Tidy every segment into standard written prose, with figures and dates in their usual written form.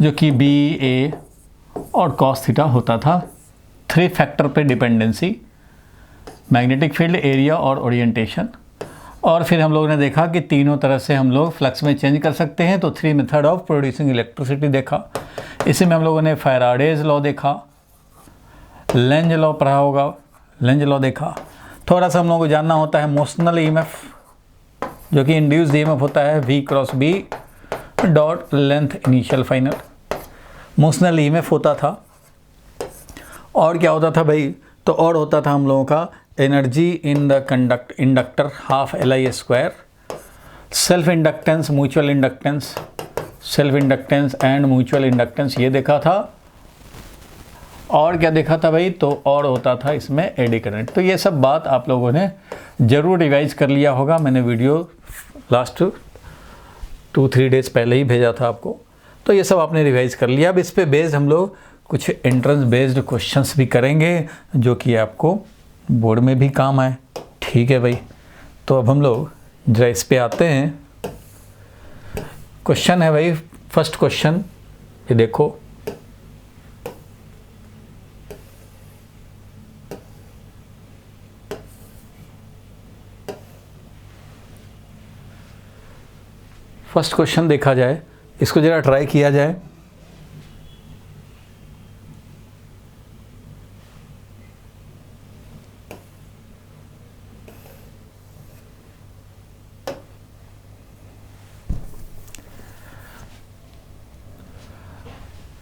जो कि बी ए और कॉस थीटा होता था। 3 फैक्टर पे डिपेंडेंसी, मैग्नेटिक फील्ड, एरिया और ओरिएंटेशन। और फिर हम लोगों ने देखा कि तीनों तरह से हम लोग फ्लक्स में चेंज कर सकते हैं, तो 3 मेथड ऑफ प्रोड्यूसिंग इलेक्ट्रिसिटी देखा। इसी में हम लोगों ने फैराडेज लॉ देखा, लेंज लॉ पढ़ा होगा, लेंज लॉ देखा। थोड़ा सा हम लोगों को जानना होता है मोशनल ईएमएफ, जो कि इंड्यूस्ड ईएमएफ होता है V cross B dot length initial final. Motional EMF होता था। और क्या होता था भाई, तो और होता था हम लोगों का energy in the inductor half LI², self inductance, mutual inductance, self inductance and mutual inductance, ये देखा था। और क्या देखा था भाई, तो और होता था इसमें एडी करंट। तो ये सब बात आप लोगों ने ज़रूर रिवाइज कर लिया होगा। मैंने वीडियो लास्ट 2-3 डेज़ पहले ही भेजा था आपको, तो ये सब आपने रिवाइज कर लिया। अब इस पे बेस्ड हम लोग कुछ एंट्रेंस बेस्ड क्वेश्चंस भी करेंगे, जो कि आपको बोर्ड में भी काम आए। ठीक है भाई, तो अब हम लोग जरा इस पे आते हैं। क्वेश्चन है भाई, फर्स्ट क्वेश्चन ये देखो, फर्स्ट क्वेश्चन देखा जाए, इसको जरा ट्राई किया जाए।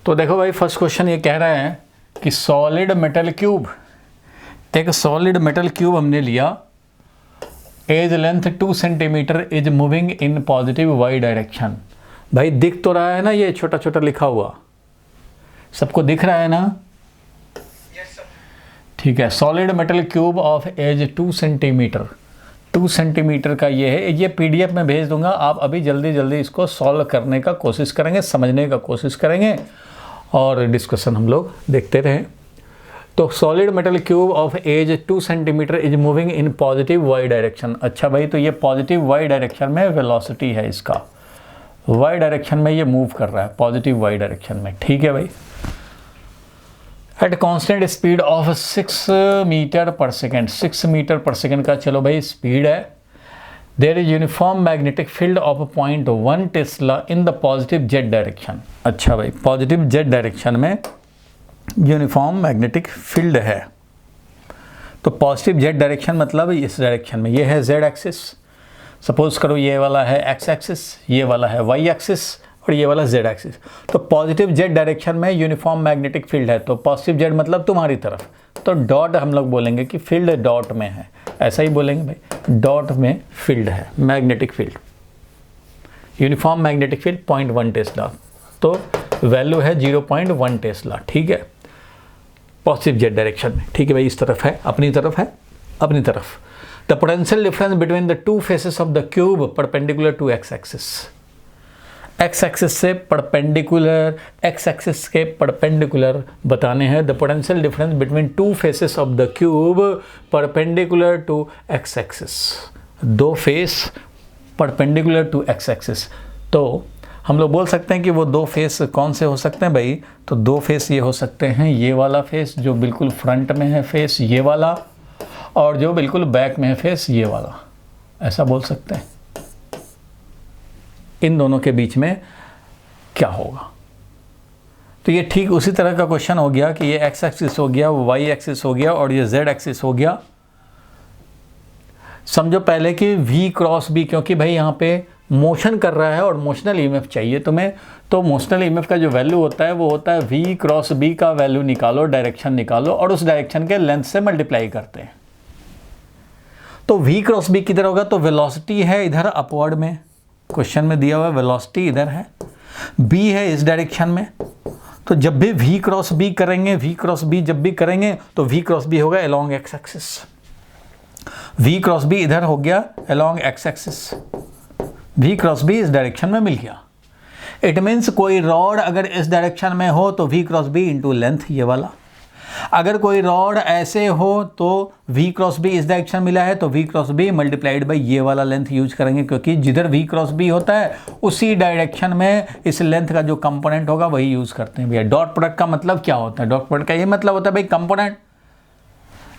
तो देखो भाई, फर्स्ट क्वेश्चन ये कह रहा है कि सॉलिड मेटल क्यूब, एक सॉलिड मेटल क्यूब हमने लिया, edge length 2 centimetre is moving in positive y direction. भाई दिख तो रहा है ना, ये छोटा छोटा लिखा हुआ सबको दिख रहा है ना? ठीक है, solid metal cube of edge 2 centimetre, 2 centimetre का ये है। ये PDF में भेज दूंगा, आप अभी जल्दी जल्दी इसको सॉल्व करने का कोशिश करेंगे, समझने का कोशिश करेंगे और डिस्कशन हम लोग देखते रहें। तो solid metal cube of edge 2 centimetre is moving in positive y direction. अच्छा भाई, तो ये पॉजिटिव वाई डायरेक्शन में वेलोसिटी है इसका, वाई डायरेक्शन में ये मूव कर रहा है, पॉजिटिव वाई डायरेक्शन में। ठीक है भाई, at constant speed of 6 metre per second, 6 metre per second का चलो भाई स्पीड है। There is uniform magnetic field of 0.1 tesla in the positive Z direction. अच्छा भाई, पॉजिटिव जेड डायरेक्शन में यूनिफॉर्म मैग्नेटिक फील्ड है। तो पॉजिटिव जेड डायरेक्शन मतलब इस डायरेक्शन में, ये है जेड एक्सिस, सपोज करो ये वाला है एक्स एक्सिस, ये वाला है वाई एक्सिस और ये वाला जेड एक्सिस। तो पॉजिटिव जेड डायरेक्शन में यूनिफॉर्म मैग्नेटिक फील्ड है। तो पॉजिटिव जेड मतलब तुम्हारी तरफ, तो डॉट हम लोग बोलेंगे कि फील्ड डॉट में है, ऐसा ही बोलेंगे भाई, डॉट में फील्ड है, magnetic field, uniform magnetic field 0.1 Tesla, तो वैल्यू है 0.1 टेस्ला। ठीक है, पॉजिटिव जेड डायरेक्शन में। ठीक है भाई, इस तरफ है, अपनी तरफ है, अपनी तरफ। The potential difference between the 2 faces of the cube perpendicular to X axis, X axis से परपेंडिकुलर, एक्स एक्सिस के परपेंडिकुलर बताने हैं। The potential difference between 2 faces of the cube perpendicular to X axis, 2 face perpendicular to X axis. तो हम लोग बोल सकते हैं कि वो 2 फेस कौन से हो सकते हैं भाई, तो 2 फेस ये हो सकते हैं, ये वाला फेस जो बिल्कुल फ्रंट में है फेस ये वाला, और जो बिल्कुल बैक में है फेस ये वाला, ऐसा बोल सकते हैं। इन दोनों के बीच में क्या होगा, तो ये ठीक उसी तरह का क्वेश्चन हो गया कि ये एक्स एक्सिस हो गया, वाई एक्सिस हो गया और ये जेड एक्सिस हो गया। समझो पहले कि V क्रॉस B, क्योंकि भाई यहाँ पे मोशन कर रहा है और मोशनल ईएमएफ चाहिए तुम्हें, तो मोशनल ईएमएफ का जो वैल्यू होता है वो होता है V क्रॉस B का वैल्यू निकालो, डायरेक्शन निकालो और उस डायरेक्शन के लेंथ से मल्टीप्लाई करते हैं। तो V क्रॉस B किधर होगा, तो वेलोसिटी है इधर अपवर्ड में, क्वेश्चन में दिया हुआ वेलोसिटी इधर है, B है इस डायरेक्शन में। तो जब भी V क्रॉस B करेंगे, V क्रॉस B जब भी करेंगे तो V क्रॉस B होगा along x axis, V cross B इधर हो गया along x axis, V cross B इस डायरेक्शन में मिल गया। इट मीन्स कोई रॉड अगर इस डायरेक्शन में हो तो V cross B into length ये वाला, अगर कोई रॉड ऐसे हो तो V क्रॉस B इस डायरेक्शन मिला है तो V cross B multiplied by ये वाला लेंथ यूज करेंगे, क्योंकि जिधर V क्रॉस B होता है उसी डायरेक्शन में इस लेंथ का जो कंपोनेंट होगा वही यूज करते हैं भैया। डॉट प्रोडक्ट का मतलब क्या होता है? डॉट प्रोडक्ट का ये मतलब होता है भाई कंपोनेंट।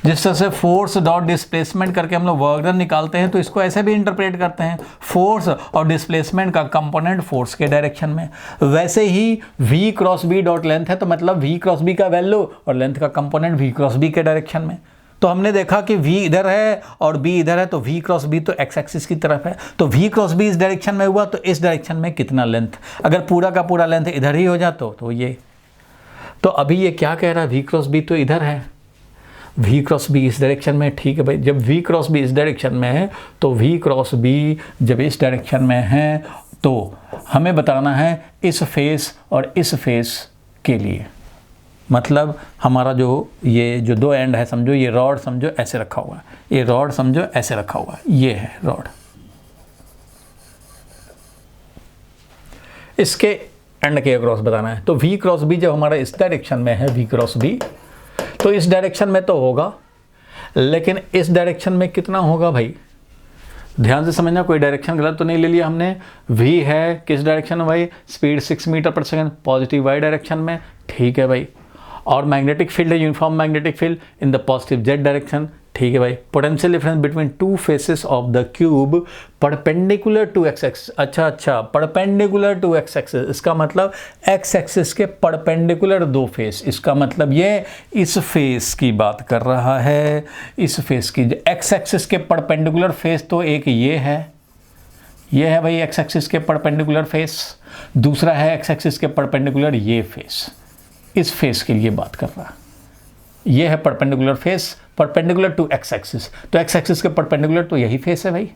जिस तरह से फोर्स डॉट डिस्प्लेसमेंट करके हम लोग वर्क डन निकालते हैं तो इसको ऐसे भी इंटरप्रेट करते हैं, फोर्स और डिस्प्लेसमेंट का कंपोनेंट फोर्स के डायरेक्शन में। वैसे ही V cross B dot length है तो मतलब V क्रॉस B का वैल्यू और लेंथ का कंपोनेंट V क्रॉस B के डायरेक्शन में। तो हमने देखा कि V इधर है और B इधर है तो V क्रॉस B तो एक्स एक्सिस की तरफ है, तो V क्रॉस B इस डायरेक्शन में हुआ तो इस डायरेक्शन में कितना लेंथ, अगर पूरा का पूरा लेंथ इधर ही हो जाता तो ये। तो अभी ये क्या कह रहा है? V क्रॉस B तो इधर है, V क्रॉस B इस डायरेक्शन में, ठीक है भाई। जब V क्रॉस B इस डायरेक्शन में है तो V क्रॉस B जब इस डायरेक्शन में है तो हमें बताना है इस फेस और इस फेस के लिए। मतलब हमारा ये जो दो एंड है, समझो ये रॉड समझो ऐसे रखा हुआ है, ये रॉड समझो ऐसे रखा हुआ है, ये है रॉड। इसके एंड के अक्रॉस बताना है। तो V क्रॉस B जब हमारा इस डायरेक्शन में है V क्रॉस B तो इस डायरेक्शन में तो होगा, लेकिन इस डायरेक्शन में कितना होगा भाई? ध्यान से समझना, कोई डायरेक्शन गलत तो नहीं ले लिया हमने। V है किस डायरेक्शन में भाई? Speed 6 metre per second, positive y direction में, ठीक है भाई। और मैग्नेटिक फील्ड है uniform magnetic field in the positive z direction, ठीक है भाई। Potential difference between two faces of the cube perpendicular to X axis. अच्छा, परपेंडिकुलर टू एक्स एक्सिस, इसका मतलब एक्स एक्सिस के परपेंडिकुलर दो फेस। इसका मतलब ये इस फेस की बात कर रहा है, इस फेस की। एक्स एक्सिस के परपेंडिकुलर फेस तो एक ये है भाई एक्स एक्सिस के परपेंडिकुलर फेस, दूसरा है एक्स एक्सिस के परपेंडिकुलर ये फेस। इस फेस के लिए बात कर रहा है, ये है perpendicular face, perpendicular to X axis. तो एक्स एक्सिस के परपेंडिकुलर तो यही फेस है भाई,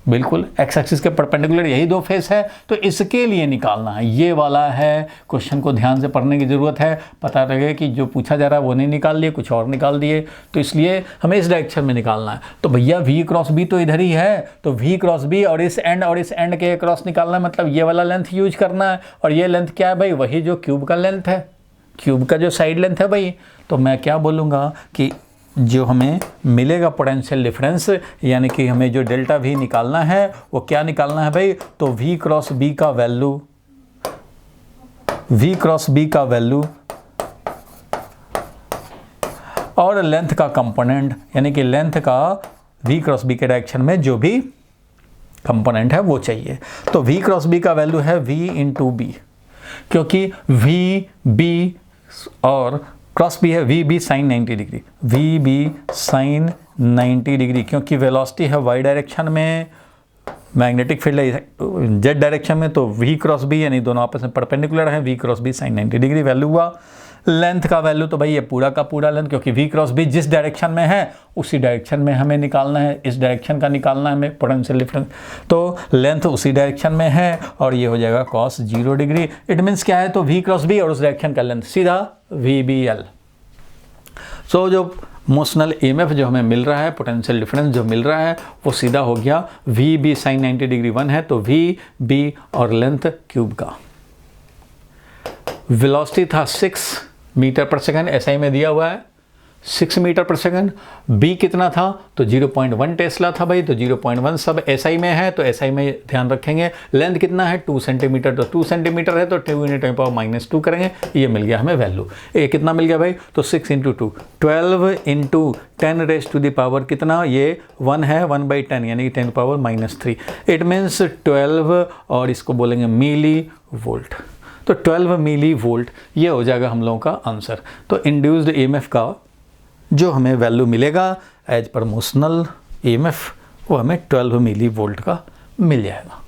बिल्कुल एक्स एक्सिस के परपेंडिकुलर यही दो फेस है। तो इसके लिए निकालना है, ये वाला है। क्वेश्चन को ध्यान से पढ़ने की ज़रूरत है, पता लगे कि जो पूछा जा रहा है वो नहीं निकाल लिए, कुछ और निकाल दिए। तो इसलिए हमें इस डायरेक्शन में निकालना है। तो भैया V क्रॉस B तो इधर ही है, तो V क्रॉस B और इस एंड के क्रॉस निकालना है, मतलब ये वाला लेंथ यूज करना है। और ये लेंथ क्या है भाई? वही जो क्यूब का लेंथ है, क्यूब का जो साइड लेंथ है भाई। तो मैं क्या बोलूँगा कि जो हमें मिलेगा पोटेंशियल डिफरेंस, यानी कि हमें जो डेल्टा V निकालना है वो क्या निकालना है भाई? तो V क्रॉस B का वैल्यू और लेंथ का कंपोनेंट, यानी कि लेंथ का V क्रॉस B के डायरेक्शन में जो भी कंपोनेंट है वो चाहिए। तो V क्रॉस B का वैल्यू है V इंटू B, क्योंकि V B और क्रॉस B है V B sine 90 degree, V B sine 90 degree, क्योंकि वेलोसिटी है y डायरेक्शन में, मैग्नेटिक फील्ड है z डायरेक्शन में। तो V क्रॉस B यानी दोनों आपस में परपेंडिकुलर है, V cross B sine 90 degree value हुआ। लेंथ का वैल्यू तो भाई ये पूरा का पूरा लेंथ, क्योंकि V क्रॉस B जिस डायरेक्शन में है उसी डायरेक्शन में हमें निकालना है, इस डायरेक्शन का निकालना है हमें पोटेंशियल डिफरेंस। तो लेंथ उसी डायरेक्शन में है और ये हो जाएगा cos 0 डिग्री। इट मीन्स क्या है? तो V क्रॉस B और उस डायरेक्शन का लेंथ सीधा VBL। सो जो मोशनल EMF जो हमें मिल रहा है, पोटेंशियल डिफरेंस जो मिल रहा है वो सीधा हो गया VB साइन 90 डिग्री 1 है तो VB और लेंथ क्यूब का। वेलोसिटी था 6 मीटर पर सेकंड, SI में दिया हुआ है 6 मीटर पर सेकंड। B कितना था? तो 0.1 टेस्ला था भाई, तो 0.1 सब SI में है तो SI में ध्यान रखेंगे। लेंथ कितना है? 2 सेंटीमीटर, तो 2 सेंटीमीटर है तो 2 × 10⁻² करेंगे, ये मिल गया हमें वैल्यू। ये कितना मिल गया भाई? तो 6 × 2 12 × 10 रेज़ टू द पावर कितना? ये 1 है, 1/10 यानी कि 10⁻³ इट मीन्स 12 और इसको बोलेंगे मिली वोल्ट। तो 12 मिली वोल्ट ये हो जाएगा हम लोगों का आंसर। तो इंड्यूस्ड EMF का जो हमें वैल्यू मिलेगा एज पर मोशनल EMF वो हमें 12 मिली वोल्ट का मिल जाएगा।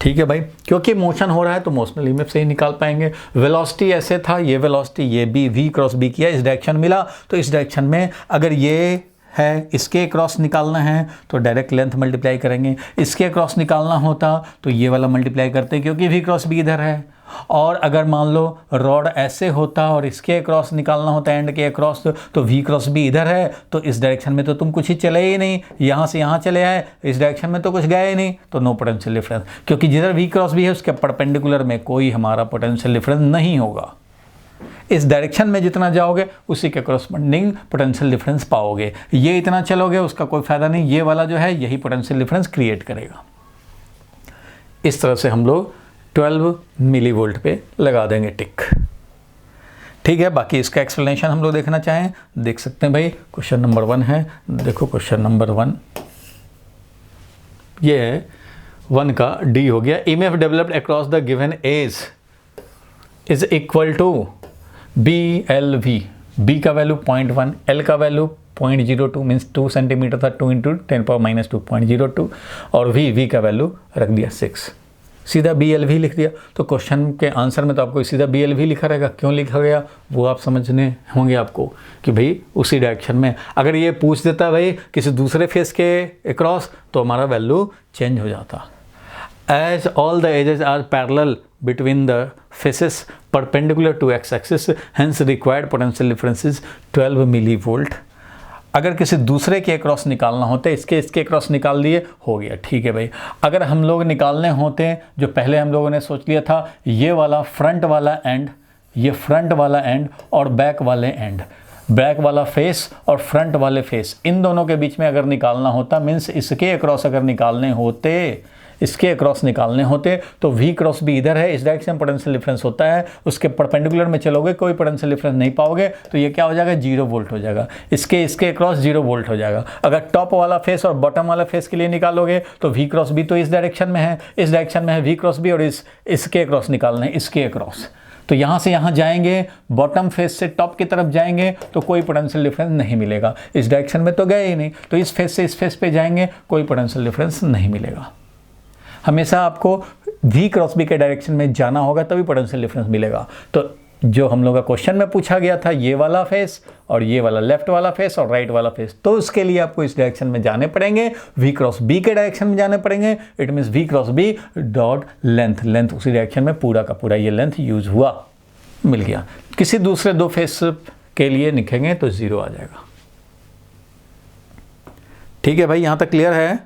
ठीक है भाई, क्योंकि मोशन हो रहा है तो मोशनल EMF से ही निकाल पाएंगे। वेलोसिटी ऐसे था, ये वेलोसिटी ये भी V क्रॉस B किया, इस डायरेक्शन मिला, तो इस डायरेक्शन में अगर ये है इसके क्रॉस निकालना है तो डायरेक्ट लेंथ मल्टीप्लाई करेंगे, इसके क्रॉस निकालना होता तो ये वाला मल्टीप्लाई करते क्योंकि V क्रॉस B इधर है। और अगर मान लो रॉड ऐसे होता और इसके क्रॉस निकालना होता एंड के क्रॉस, तो V क्रॉस B इधर है तो इस डायरेक्शन में तो तुम कुछ ही चले ही नहीं, यहाँ से यहाँ चले आए, इस डायरेक्शन में तो कुछ गए ही नहीं, तो नो पोटेंशियल डिफरेंस, क्योंकि जिधर V क्रॉस B है उसके परपेंडिकुलर में कोई हमारा पोटेंशियल डिफरेंस नहीं होगा। इस डायरेक्शन में जितना जाओगे उसी के करस्पॉन्डिंग पोटेंशियल डिफरेंस पाओगे। ये इतना चलोगे उसका कोई फ़ायदा नहीं, ये वाला जो है यही पोटेंशियल डिफरेंस क्रिएट करेगा। इस तरह से हम लोग 12 मिली वोल्ट पे लगा देंगे टिक। ठीक है, बाकी इसका एक्सप्लेनेशन हम लोग देखना चाहें देख सकते हैं भाई। क्वेश्चन नंबर 1 है, देखो क्वेश्चन नंबर 1 ये है 1 का डी हो गया। EMF developed across the given edge is equal to BLV। B का वैल्यू 0.1, L का वैल्यू 0.02 मीन्स 2 सेंटीमीटर था, 2 × 10⁻² 2.02 और V का वैल्यू रख दिया 6, सीधा BLV लिख दिया। तो क्वेश्चन के आंसर में तो आपको सीधा BLV लिखा रहेगा। क्यों लिखा गया वो आप समझने होंगे आपको कि भाई उसी डायरेक्शन में। अगर ये पूछ देता भाई किसी दूसरे फेस के अक्रॉस तो हमारा वैल्यू चेंज हो जाता। As all the edges are parallel between the faces perpendicular to X axis hence required potential difference is 12 millivolt. अगर किसी दूसरे के क्रॉस निकालना होते इसके क्रॉस निकाल दिए, हो गया। ठीक है भाई, अगर हम लोग निकालने होते जो पहले हम लोगों ने सोच लिया था ये वाला फ्रंट वाला एंड, ये फ्रंट वाला एंड और बैक वाले एंड, बैक वाला फेस और फ्रंट वाले फेस, इन दोनों के बीच में अगर निकालना होता मीन्स इसके अक्रॉस अगर निकालने होते, इसके अक्रॉस निकालने होते तो V क्रॉस भी इधर है, इस डायरेक्शन में पोटेंशियल डिफरेंस होता है, उसके परपेंडिकुलर में चलोगे कोई पोटेंशियल डिफरेंस नहीं पाओगे, तो ये क्या हो जाएगा 0 वोल्ट हो जाएगा। इसके अक्रॉस 0 वोल्ट हो जाएगा। अगर टॉप वाला फेस और बॉटम वाला फेस के लिए निकालोगे तो V क्रॉस भी तो इस डायरेक्शन में है, इस डायरेक्शन में है V क्रॉस भी, और इसके अक्रॉस निकालना है, इसके अक्रॉस। तो यहाँ से यहाँ जाएंगे, बॉटम फेस से टॉप की तरफ जाएंगे तो कोई पोटेंशियल डिफरेंस नहीं मिलेगा। इस डायरेक्शन में तो गए ही नहीं, तो इस फेस से इस फेस पे जाएंगे कोई पोटेंशियल डिफरेंस नहीं मिलेगा। हमेशा आपको V क्रॉस B के डायरेक्शन में जाना होगा तभी पोटेंशियल डिफरेंस मिलेगा। तो जो हम लोग का क्वेश्चन में पूछा गया था ये वाला फेस और ये वाला लेफ्ट वाला फेस और राइट वाला फेस, तो उसके लिए आपको इस डायरेक्शन में जाने पड़ेंगे, V क्रॉस B के डायरेक्शन में जाने पड़ेंगे। It means V cross B dot length, length उसी डायरेक्शन में पूरा का पूरा ये लेंथ यूज हुआ, मिल गया। किसी दूसरे दो फेस के लिए लिखेंगे तो 0 आ जाएगा। ठीक है भाई, यहाँ तक क्लियर है?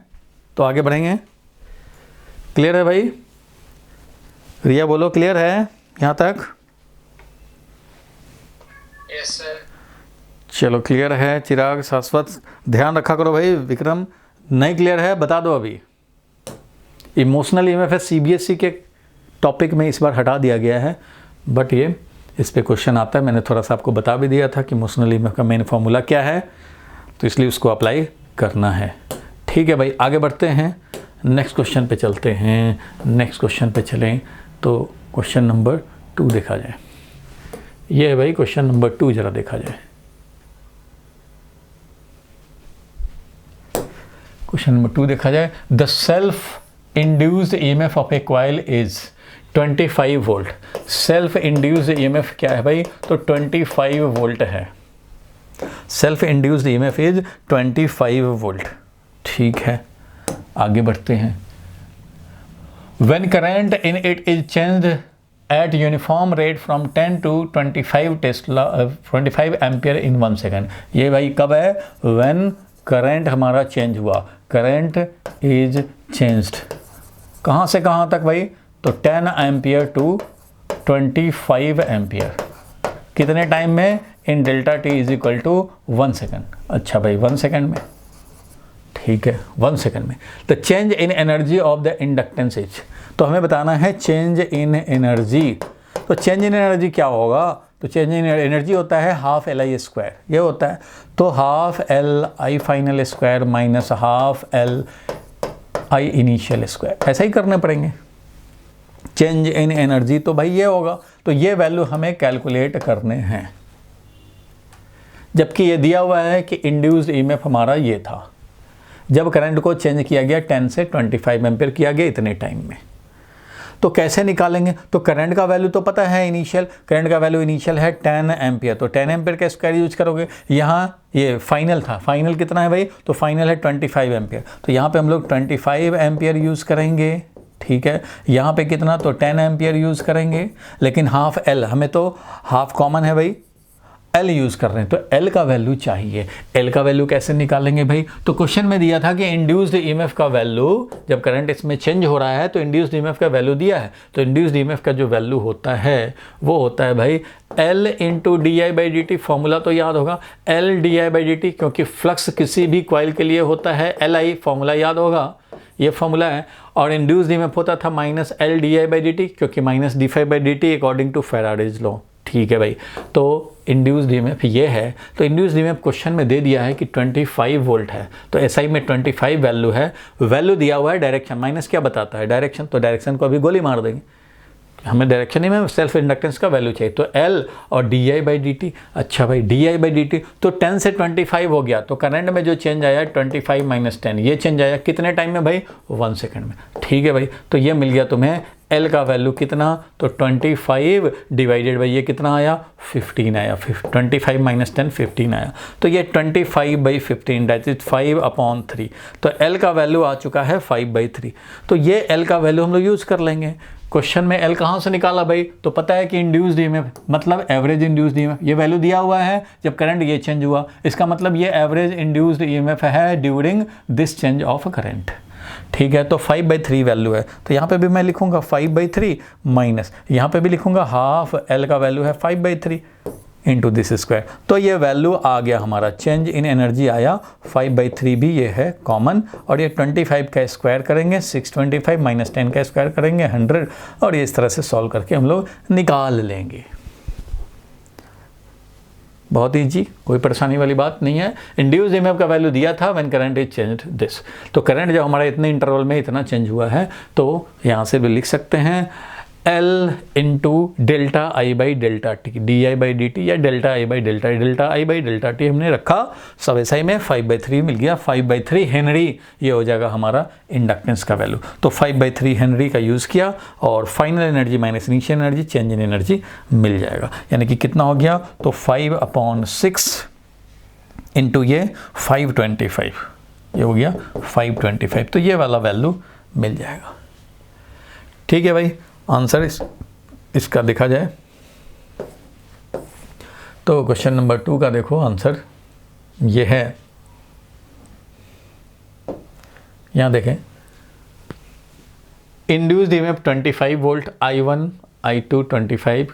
तो आगे बढ़ेंगे। क्लियर है भाई? रिया बोलो क्लियर है यहाँ तक? Yes sir. चलो क्लियर है। चिराग, शाश्वत, ध्यान रखा करो भाई। विक्रम, नहीं क्लियर है बता दो अभी। इमोशनल EMF CBSE के टॉपिक में इस बार हटा दिया गया है, बट ये इस पे क्वेश्चन आता है। मैंने थोड़ा सा आपको बता भी दिया था कि इमोशनल EMF का मेन फॉर्मूला क्या है, तो इसलिए उसको अप्लाई करना है। ठीक है भाई, आगे बढ़ते हैं, नेक्स्ट क्वेश्चन पे चलते हैं। नेक्स्ट क्वेश्चन पे चलें तो क्वेश्चन नंबर 2 देखा जाए। ये है भाई क्वेश्चन नंबर 2, जरा देखा जाए। क्वेश्चन नंबर 2 देखा जाए। The self induced EMF of A coil is 25 volt. Self induced EMF क्या है भाई? तो 25 वोल्ट है। Self induced EMF is 25 volt. ठीक है, आगे बढ़ते हैं। When current in it is changed at uniform rate from 10 to 25 ampere in 1 second। ये भाई कब है? When current हमारा चेंज हुआ, current is changed कहाँ से कहाँ तक भाई? तो 10 एम्पियर टू 25 एम्पियर। कितने टाइम में? In delta t is equal to 1 second. अच्छा भाई 1 सेकेंड में, ठीक है 1 सेकेंड में। The change in energy of the inductance is, तो हमें बताना है चेंज इन एनर्जी। तो चेंज इन एनर्जी क्या होगा? तो चेंज इन एनर्जी होता है हाफ LI स्क्वायर, ये होता है। तो half LI final square minus half LI initial square, ऐसा ही करने पड़ेंगे। चेंज इन एनर्जी तो भाई ये होगा, तो ये वैल्यू हमें कैलकुलेट करने हैं। जबकि ये दिया हुआ है कि इंड्यूस्ड EMF हमारा ये था जब करंट को चेंज किया गया 10 से 25 एम्पियर किया गया इतने टाइम में। तो कैसे निकालेंगे? तो करंट का वैल्यू तो पता है, इनिशियल करंट का वैल्यू इनिशियल है 10 एम्पियर, तो 10 एम्पियर का स्क्वायर यूज करोगे। यहाँ ये फाइनल था, फाइनल कितना है भाई? तो फाइनल है 25 एम्पियर, तो यहाँ पे हम लोग 25 एम्पियर यूज़ करेंगे। ठीक है, यहाँ पे कितना? तो 10 एम्पियर यूज़ करेंगे। लेकिन हाफ L, हमें तो हाफ कॉमन है भाई, L यूज़ कर रहे हैं, तो L का वैल्यू चाहिए। L का वैल्यू कैसे निकालेंगे भाई? तो क्वेश्चन में दिया था कि इंड्यूस्ड ईएमएफ का वैल्यू, जब करंट इसमें चेंज हो रहा है तो इंड्यूस्ड ईएमएफ का वैल्यू दिया है, तो इंड्यूस्ड ईएमएफ का जो वैल्यू होता है वो होता है भाई L into D i by D T. Formula तो याद होगा, L d i by D t, क्योंकि फ्लक्स किसी भी कॉइल के लिए होता है LI, फॉर्मूला याद होगा, ये फॉर्मूला है। और इंड्यूस्ड ईएमएफ होता था minus L d i by D t, क्योंकि minus D phi by D t according to Faraday's law. ठीक है भाई, तो इंड्यूस्ड ईएमएफ ये है। तो इंड्यूस्ड ईएमएफ क्वेश्चन में दे दिया है कि 25 वोल्ट है, तो एसआई में 25 वैल्यू है। वैल्यू दिया हुआ है, डायरेक्शन माइनस क्या बताता है? डायरेक्शन। तो डायरेक्शन को अभी गोली मार देंगे, हमें डायरेक्शन ही में सेल्फ इंडक्टेंस का वैल्यू चाहिए। तो L और d i by D T. अच्छा भाई, D i by D T तो 10 से 25 हो गया, तो करंट में जो चेंज आया 25 माइनस 10, ये चेंज आया कितने टाइम में भाई? 1 सेकंड में। ठीक है भाई, तो ये मिल गया तुम्हें L का वैल्यू कितना? तो 25 डिवाइडेड बाई ये कितना आया? 15 आया। 25 माइनस 10 15 आया, तो ये 25 बाई 15 दैट इज 5/3। तो L का वैल्यू आ चुका है 5/3। तो ये L का वैल्यू हम लोग यूज़ कर लेंगे। क्वेश्चन में L कहाँ से निकाला भाई? तो पता है कि इंड्यूस्ड ईएमएफ मतलब एवरेज इंड्यूस्ड ईएमएफ, ये वैल्यू दिया हुआ है जब करंट ये चेंज हुआ, इसका मतलब ये एवरेज इंड्यूस्ड ईएमएफ है during this change of current. ठीक है, तो 5/3 वैल्यू है, तो यहाँ पे भी मैं लिखूंगा 5/3 माइनस, यहाँ पे भी लिखूंगा हाफ L का वैल्यू है 5/3 इंटू दिस स्क्वायर। तो ये वैल्यू आ गया हमारा, चेंज इन एनर्जी आया 5/3 भी ये है कॉमन, और ये 25 का स्क्वायर करेंगे 625 माइनस 10 का स्क्वायर करेंगे 100, और ये इस तरह से सॉल्व करके हम लोग निकाल लेंगे। बहुत ईजी, कोई परेशानी वाली बात नहीं है। इंड्यूस्ड ईएमएफ का वैल्यू दिया था when current is changed this. तो करंट जब हमारा इतने इंटरवल में इतना चेंज हुआ है, तो यहाँ से भी लिख सकते हैं L into delta i by delta t, d i by D t या delta i by delta t. Delta i by delta t हमने रखा, सब एसआई में 5/3 मिल गया। 5/3 हेनरी ये हो जाएगा हमारा इंडक्टेंस का वैल्यू। तो 5/3 हेनरी का यूज़ किया, और final energy minus initial energy, change in energy मिल जाएगा। यानी कि कितना हो गया? तो 5/6 इंटू ये 525, ये हो गया 525। तो ये वाला वैल्यू मिल जाएगा। ठीक है भाई, आंसर इसका देखा जाए तो क्वेश्चन नंबर 2 का देखो आंसर ये है। यहाँ देखें, induced EMF 25 volt, I1 I2 25,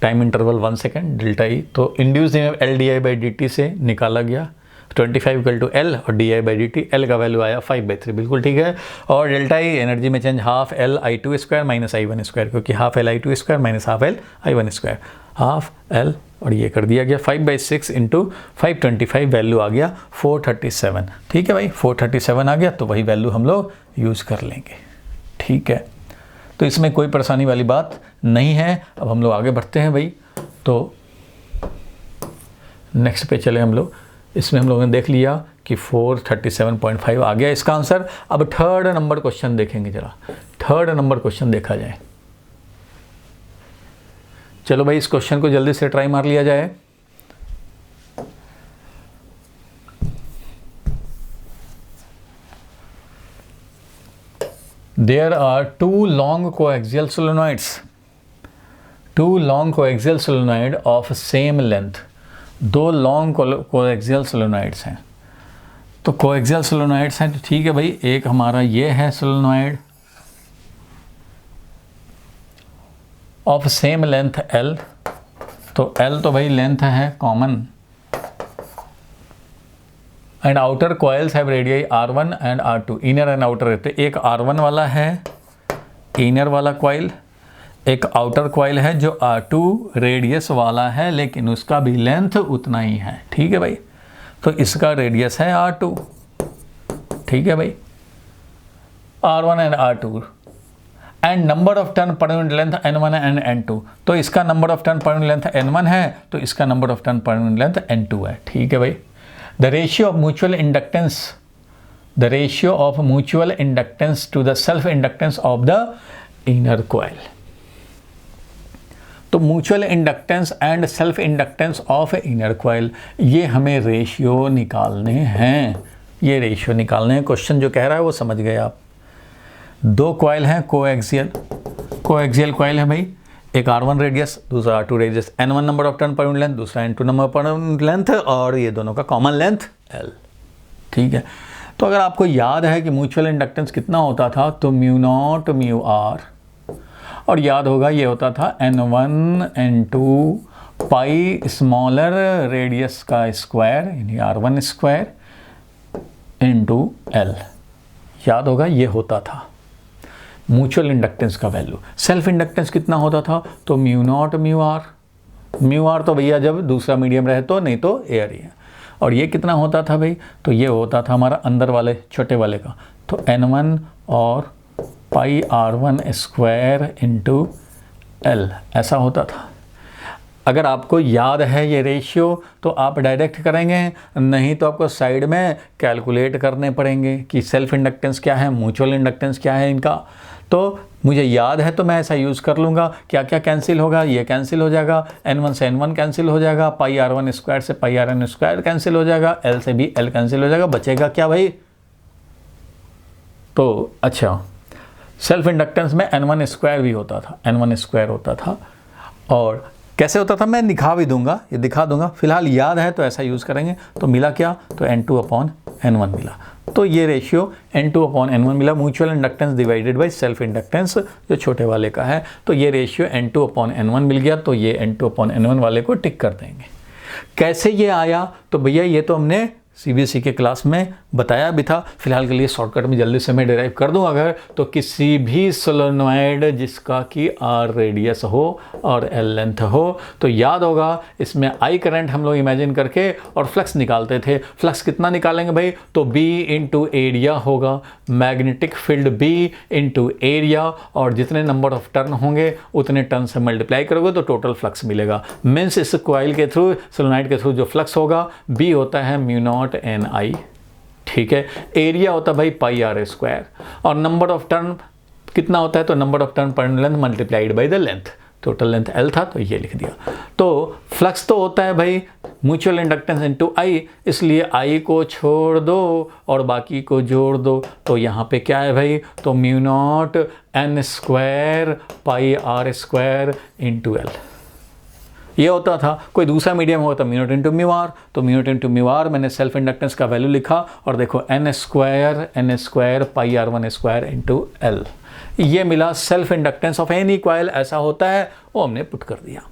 time interval 1 second, delta E. तो induced EMF L d i by D t से निकाला गया, 25 इक्वल टू L और d i by D t. L का वैल्यू आया 5/3, बिल्कुल ठीक है। और डेल्टा ई एनर्जी में change half L I2 square minus I1 square, क्योंकि half L I2 square minus half L I1 square, half L, और ये कर दिया गया 5/6 इंटू 525, वैल्यू आ गया 437। ठीक है भाई, 437 आ गया, तो वही वैल्यू हम लोग यूज़ कर लेंगे। ठीक है, तो इसमें कोई परेशानी वाली बात नहीं है। अब हम लोग आगे बढ़ते हैं भाई, तो नेक्स्ट पे चले हम लोग। इसमें हम लोगों ने देख लिया कि 437.5 आ गया इसका आंसर। अब थर्ड नंबर क्वेश्चन देखेंगे, जरा थर्ड नंबर क्वेश्चन देखा जाए। चलो भाई, इस क्वेश्चन को जल्दी से ट्राई मार लिया जाए। There are two long coaxial solenoids, two long coaxial solenoid of same length। दो लॉन्ग कोएक्सियल सोलेनॉइड्स हैं। तो कोएक्सियल सोलेनॉइड्स हैं, तो ठीक है भाई, एक हमारा ये है solenoid of same length L। तो L तो भाई लेंथ है common, and outer coils have radii R1 and R2, inner and outer रहते। एक R1 वाला है इनर वाला कॉइल, एक आउटर कॉइल है जो R2 रेडियस वाला है, लेकिन उसका भी लेंथ उतना ही है। ठीक है भाई, तो इसका रेडियस है R2। ठीक है भाई, R1 and R2, and number of turn per unit length N1 and N2। तो इसका number of turn per unit length N1 है, तो इसका number of turn per unit length N2 है। ठीक है भाई, the ratio of mutual inductance, the ratio of mutual inductance to the self inductance of the inner coil. तो mutual inductance and self inductance of inner coil, ये हमें ratio निकालने हैं। ये रेशियो निकालने हैं, क्वेश्चन जो कह रहा है वो समझ गए आप। दो कॉइल हैं कोएक्सियल, कोएक्सियल कॉइल है भाई, एक R1 रेडियस, दूसरा R2 radius, N1 number of turn per unit length, दूसरा N2 नंबर पर यूनिट लेंथ, और ये दोनों का कॉमन लेंथ L। ठीक है, तो अगर आपको याद है कि म्यूचुअल इंडक्टेंस कितना होता था, तो म्यू नॉट म्यू आर, और याद होगा ये होता था N1 N2 पाई स्मॉलर रेडियस का स्क्वायर यानी R1 स्क्वायर इंटू L। याद होगा ये होता था म्यूचुअल इंडक्टेंस का वैल्यू। सेल्फ इंडक्टेंस कितना होता था, तो mu naught mu R, mu are तो भैया जब दूसरा मीडियम रहे तो, नहीं तो एयर ही है। और ये कितना होता था भाई, तो ये होता था हमारा अंदर वाले छोटे वाले का, तो N1 और पाई R1 स्क्वायर इंटू L ऐसा होता था। अगर आपको याद है ये रेशियो तो आप डायरेक्ट करेंगे, नहीं तो आपको साइड में कैलकुलेट करने पड़ेंगे कि सेल्फ इंडक्टेंस क्या है, म्यूचुअल इंडक्टेंस क्या है इनका। तो मुझे याद है तो मैं ऐसा यूज़ कर लूँगा। क्या क्या कैंसिल होगा, ये कैंसिल हो जाएगा, N1 से N1 कैंसिल हो जाएगा, पाई R1 स्क्वायर से पाई R1 स्क्वायर कैंसिल हो जाएगा, L से भी L कैंसिल हो जाएगा, बचेगा क्या भाई। तो अच्छा, सेल्फ इंडक्टेंस में N1 स्क्वायर भी होता था, N1 स्क्वायर होता था। और कैसे होता था मैं दिखा भी दूंगा, ये दिखा दूंगा, फिलहाल याद है तो ऐसा यूज़ करेंगे। तो मिला क्या, तो N2/N1 मिला। तो ये रेशियो N2/N1 मिला, mutual inductance divided by self inductance जो छोटे वाले का है। तो ये रेशियो N2/N1 मिल गया, तो ये N2/N1 वाले को टिक कर देंगे। कैसे ये आया, तो भैया ये तो हमने CBSE के क्लास में बताया भी था। फिलहाल के लिए शॉर्टकट में जल्दी से मैं डिराइव कर दूं। अगर तो किसी भी सोलेनॉइड जिसका कि R रेडियस हो और L लेंथ हो, तो याद होगा इसमें I करंट हम लोग इमेजिन करके और फ्लक्स निकालते थे। फ्लक्स कितना निकालेंगे भाई, तो B इंटू एरिया होगा, magnetic field B into area, और जितने नंबर ऑफ टर्न होंगे उतने टर्न से मल्टीप्लाई करोगे तो टोटल फ्लक्स मिलेगा। मीन्स इस कॉइल के थ्रू, सोलेनॉइड के थ्रू जो फ्लक्स होगा B होता है म्यू नॉट N I। ठीक है, एरिया होता है भाई पाई R स्क्वायर, और नंबर ऑफ टर्न कितना होता है, तो नंबर ऑफ टर्न पर length multiplied by the length, total length L था तो ये लिख दिया। तो फ्लक्स तो होता है भाई म्यूचुअल इंडक्टेंस इनटू I, इसलिए I को छोड़ दो और बाकी को जोड़ दो, तो यहाँ पे क्या है भाई, तो mu naught N square pi R square into L ये होता था। कोई दूसरा मीडियम होता mu naught into mu are, तो mu naught into mu r मैंने सेल्फ इंडक्टेंस का वैल्यू लिखा, और देखो N square pi R1 square into L ये मिला self inductance of any coil. ऐसा होता है, वो हमने पुट कर दिया,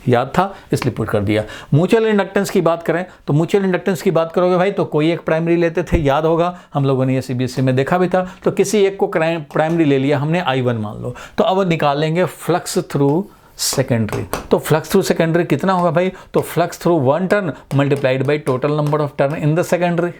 याद था इसलिए पुट कर दिया। म्यूचुअल इंडक्टेंस की बात करें तो म्यूचुअल इंडक्टेंस की बात करोगे भाई तो कोई एक प्राइमरी लेते थे, याद होगा हम लोगों ने ये CBSE में देखा भी था। तो किसी एक को प्राइमरी ले लिया हमने, I1 मान लो, तो अब निकालेंगे फ्लक्स थ्रू सेकेंडरी। तो फ्लक्स थ्रू सेकेंडरी कितना होगा भाई, तो flux through one turn multiplied by total number of turn in the secondary.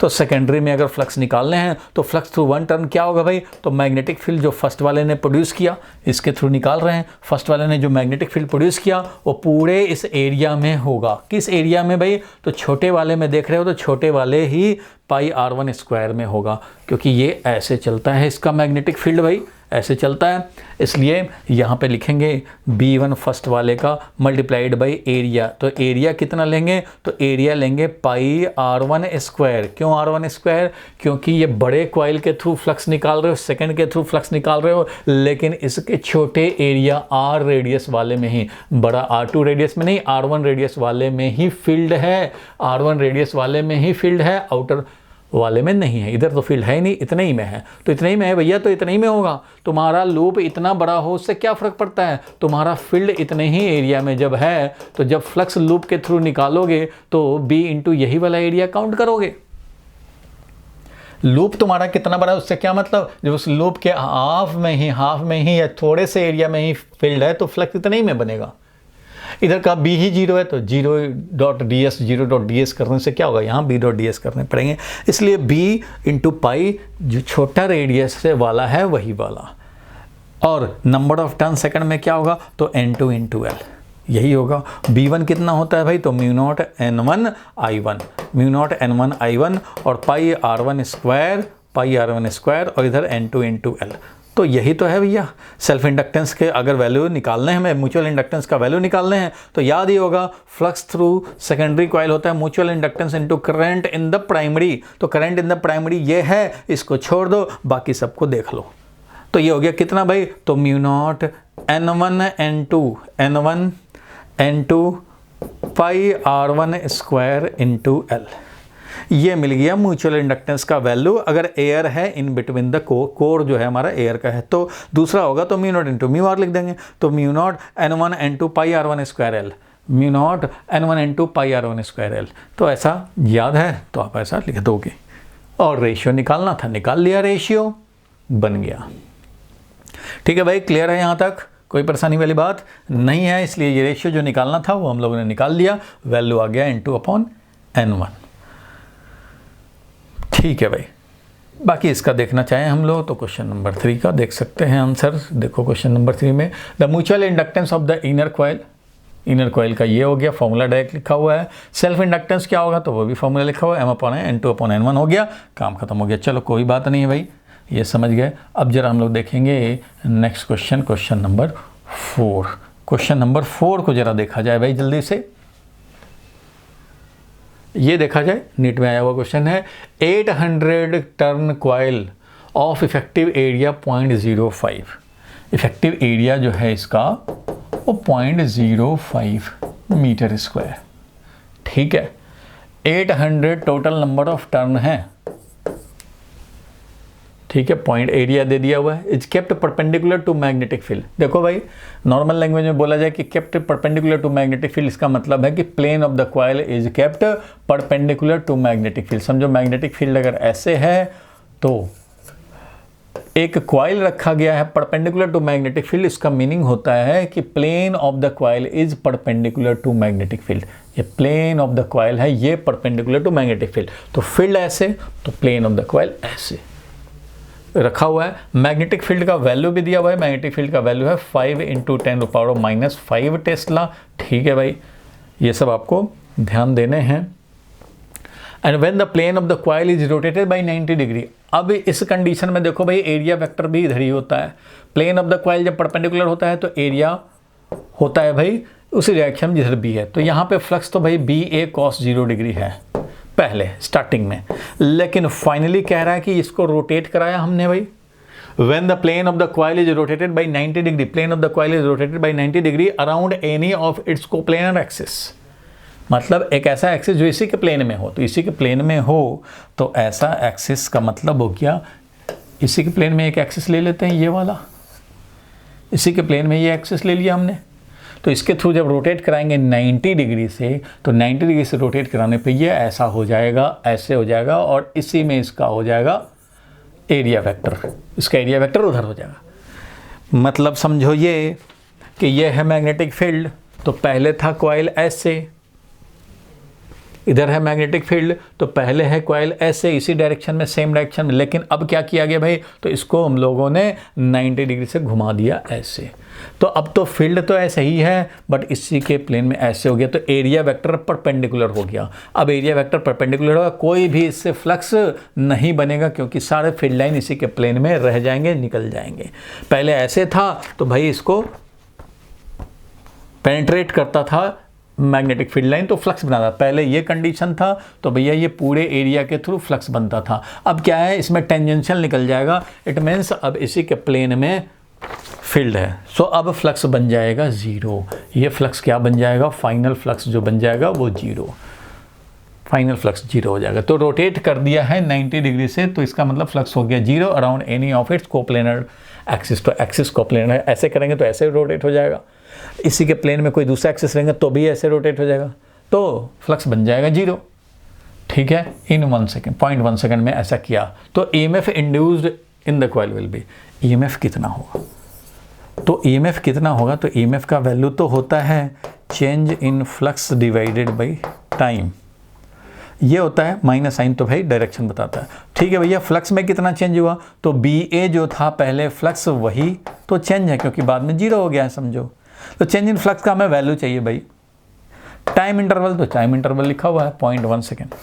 तो सेकेंडरी में अगर फ्लक्स निकालने हैं तो फ्लक्स थ्रू वन टर्न क्या होगा भाई, तो मैग्नेटिक फील्ड जो फर्स्ट वाले ने प्रोड्यूस किया इसके थ्रू निकाल रहे हैं। फर्स्ट वाले ने जो मैग्नेटिक फील्ड प्रोड्यूस किया वो पूरे इस एरिया में होगा। किस एरिया में भाई, तो छोटे वाले में देख रहे हो तो छोटे वाले ही पाई R1 स्क्वायर में होगा, क्योंकि ये ऐसे चलता है इसका मैग्नेटिक फील्ड भाई, ऐसे चलता है। इसलिए यहाँ पे लिखेंगे B1 फर्स्ट वाले का मल्टीप्लाइड बाई एरिया। तो एरिया कितना लेंगे, तो एरिया लेंगे पाई R1 स्क्वायर। क्यों R1 स्क्वायर, क्योंकि ये बड़े कॉइल के थ्रू फ्लक्स निकाल रहे हो, सेकंड के थ्रू फ्लक्स निकाल रहे हो, लेकिन इसके छोटे एरिया R रेडियस वाले में ही, बड़ा R2 रेडियस में नहीं, R1 रेडियस वाले में ही फील्ड है, R1 रेडियस वाले में ही फील्ड है, आउटर वाले में नहीं है। इधर तो फील्ड है ही नहीं, इतने ही में है, तो इतने ही में है भैया, तो इतने ही में होगा। तुम्हारा लूप इतना बड़ा हो उससे क्या फ़र्क पड़ता है, तुम्हारा फील्ड इतने ही एरिया में जब है, तो जब फ्लक्स लूप के थ्रू निकालोगे तो B इंटू यही वाला एरिया काउंट करोगे। लूप तुम्हारा कितना बड़ा है उससे क्या मतलब, जब उस लूप के हाफ में ही या थोड़े से एरिया में ही फील्ड है तो फ्लक्स इतने ही में बनेगा। इधर का B ही 0 है तो 0.ds करने से क्या होगा, यहाँ B.ds करने पड़ेंगे। इसलिए B इंटू पाई जो छोटा रेडियस से वाला है वही वाला, और नंबर ऑफ टर्न सेकंड में क्या होगा, तो N2 इंटू L यही होगा। B1 कितना होता है भाई, तो म्यू नॉट N1 I1 और पाई R1 स्क्वायर और इधर N2 इंटू L। तो यही तो है भैया सेल्फ इंडक्टेंस के अगर वैल्यू निकालने हैं, म्यूचुअल इंडक्टेंस का वैल्यू निकालने हैं तो याद ही होगा फ्लक्स थ्रू सेकेंडरी कॉइल होता है mutual inductance into current in the primary. तो करंट इन द प्राइमरी ये है, इसको छोड़ दो बाकी सबको देख लो। तो ये हो गया कितना भाई, तो म्यू नॉट N1 पाई R1 स्क्वायर इंटू L। ये मिल गया म्यूचुअल इंडक्टेंस का वैल्यू अगर एयर है इन बिटवीन द कोर जो है हमारा एयर का है। तो दूसरा होगा तो mu naught into mu R लिख देंगे, तो mu naught N1 N2 pi R1 square L, mu naught N1 N2 pi R1 square L। तो ऐसा याद है तो आप ऐसा लिख दोगे। और रेशियो निकालना था, निकाल लिया, रेशियो बन गया। ठीक है भाई, क्लियर है यहाँ तक, कोई परेशानी वाली बात नहीं है। इसलिए ये रेशियो जो निकालना था वो हम लोगों ने निकाल लिया, वैल्यू आ गया N2/N1। ठीक है भाई, बाकी इसका देखना चाहें हम लोग तो क्वेश्चन नंबर 3 का देख सकते हैं आंसर। देखो क्वेश्चन नंबर 3 में the mutual inductance of the inner coil का ये हो गया, फॉर्मूला डायरेक्ट लिखा हुआ है। सेल्फ इंडक्टेंस क्या होगा तो वो भी फॉर्मूला लिखा हुआ है, M/N2/N1 हो गया, काम खत्म हो गया। चलो कोई बात नहीं है भाई, ये समझ गए। अब जरा हम लोग देखेंगे next question, question number 4। Question number 4 को जरा देखा जाए भाई जल्दी से। ये देखा जाए, नीट में आया हुआ क्वेश्चन है, 800 turn coil of effective area 0.05। Effective area जो है इसका वो 0.05 मीटर स्क्वायर। ठीक है, 800 टोटल नंबर ऑफ टर्न है। ठीक है, पॉइंट एरिया दे दिया हुआ है। Is kept perpendicular to magnetic field. देखो भाई, नॉर्मल लैंग्वेज में बोला जाए कि kept perpendicular to magnetic field, इसका मतलब है कि plane of the coil is kept perpendicular to magnetic field. समझो मैग्नेटिक फील्ड अगर ऐसे है तो एक कॉइल रखा गया है परपेंडिकुलर टू मैग्नेटिक फील्ड, इसका मीनिंग होता है कि plane of the coil is perpendicular to magnetic field. ये प्लेन ऑफ द कॉइल है, ये परपेंडिकुलर टू मैग्नेटिक फील्ड। तो फील्ड ऐसे तो प्लेन ऑफ द कॉइल ऐसे रखा हुआ है। मैग्नेटिक फील्ड का वैल्यू भी दिया हुआ है, मैग्नेटिक फील्ड का वैल्यू है 5 × 10⁻⁻5 टेस्ला। ठीक है भाई, ये सब आपको ध्यान देने हैं। And when the plane of the coil is rotated by 90 degree. अब इस कंडीशन में देखो भाई, एरिया वेक्टर भी इधर ही होता है। प्लेन ऑफ द कॉइल जब परपेंडिकुलर होता है तो एरिया होता है भाई उसी डायरेक्शन जिधर बी है। तो यहाँ पे फ्लक्स तो भाई BA cos 0 डिग्री है पहले स्टार्टिंग में, लेकिन फाइनली कह रहा है कि इसको रोटेट कराया हमने भाई। When the plane of the coil is rotated by 90 degree, plane of the coil is rotated by 90 degree around any of its coplanar axis। मतलब एक ऐसा एक्सिस जो इसी के प्लेन में हो, तो इसी के प्लेन में हो तो ऐसा एक्सिस का मतलब हो गया, इसी के प्लेन में एक एक्सिस ले लेते हैं, ये वाला, इसी के प्लेन में ये एक्सिस ले लिया हमने। तो इसके थ्रू जब रोटेट कराएंगे 90 डिग्री से, तो 90 डिग्री से रोटेट कराने पे ये ऐसा हो जाएगा, ऐसे हो जाएगा, और इसी में इसका हो जाएगा एरिया वेक्टर, इसका एरिया वेक्टर उधर हो जाएगा। मतलब समझो ये कि ये है मैग्नेटिक फील्ड, तो पहले था कॉइल ऐसे, इधर है मैग्नेटिक फील्ड, तो पहले है कॉइल ऐसे इसी डायरेक्शन में, सेम डायरेक्शन में, लेकिन अब क्या किया गया भाई, तो इसको हम लोगों ने 90 डिग्री से घुमा दिया ऐसे। तो अब तो फील्ड तो ऐसे ही है, बट इसी के प्लेन में ऐसे हो गया, तो एरिया वेक्टर परपेंडिकुलर हो गया। अब एरिया वेक्टर परपेंडिकुलर होगा, कोई भी इससे फ्लक्स नहीं बनेगा, क्योंकि सारे फील्ड लाइन इसी के प्लेन में रह जाएंगे, निकल जाएंगे। पहले ऐसे था तो भाई इसको पेनिट्रेट करता था मैग्नेटिक फील्ड लाइन, तो फ्लक्स बनाता। पहले ये कंडीशन था तो भैया ये पूरे एरिया के थ्रू फ्लक्स बनता था। अब क्या है, इसमें टेंजेंशियल निकल जाएगा, इट मीन्स अब इसी के प्लेन में फील्ड है, सो अब फ्लक्स बन जाएगा 0। ये फ्लक्स क्या बन जाएगा, फाइनल फ्लक्स जो बन जाएगा वो 0, फाइनल फ्लक्स 0 हो जाएगा। तो रोटेट कर दिया है 90 डिग्री से, तो इसका मतलब फ्लक्स हो गया 0 around any of its coplanar axis. तो एक्सिस कोप्लेनर है, ऐसे करेंगे तो ऐसे रोटेट हो जाएगा, इसी के प्लेन में कोई दूसरा एक्सिस रहेंगे तो भी ऐसे रोटेट हो जाएगा, तो फ्लक्स बन जाएगा 0। ठीक है, इन 1 सेकेंड, 0.1 सेकेंड में ऐसा किया तो EMF induced in the coil will be, EMF कितना होगा, तो EMF कितना होगा, तो EMF का वैल्यू तो होता है change in flux divided by time, ये होता है माइनस साइन, तो भाई डायरेक्शन बताता है। ठीक है भैया, फ्लक्स में कितना चेंज हुआ, तो BA जो था पहले फ्लक्स वही तो चेंज है, क्योंकि बाद में 0 हो गया है समझो। तो चेंज इन फ्लक्स का हमें वैल्यू चाहिए भाई, टाइम इंटरवल, तो टाइम इंटरवल लिखा हुआ है 0.1 सेकेंड।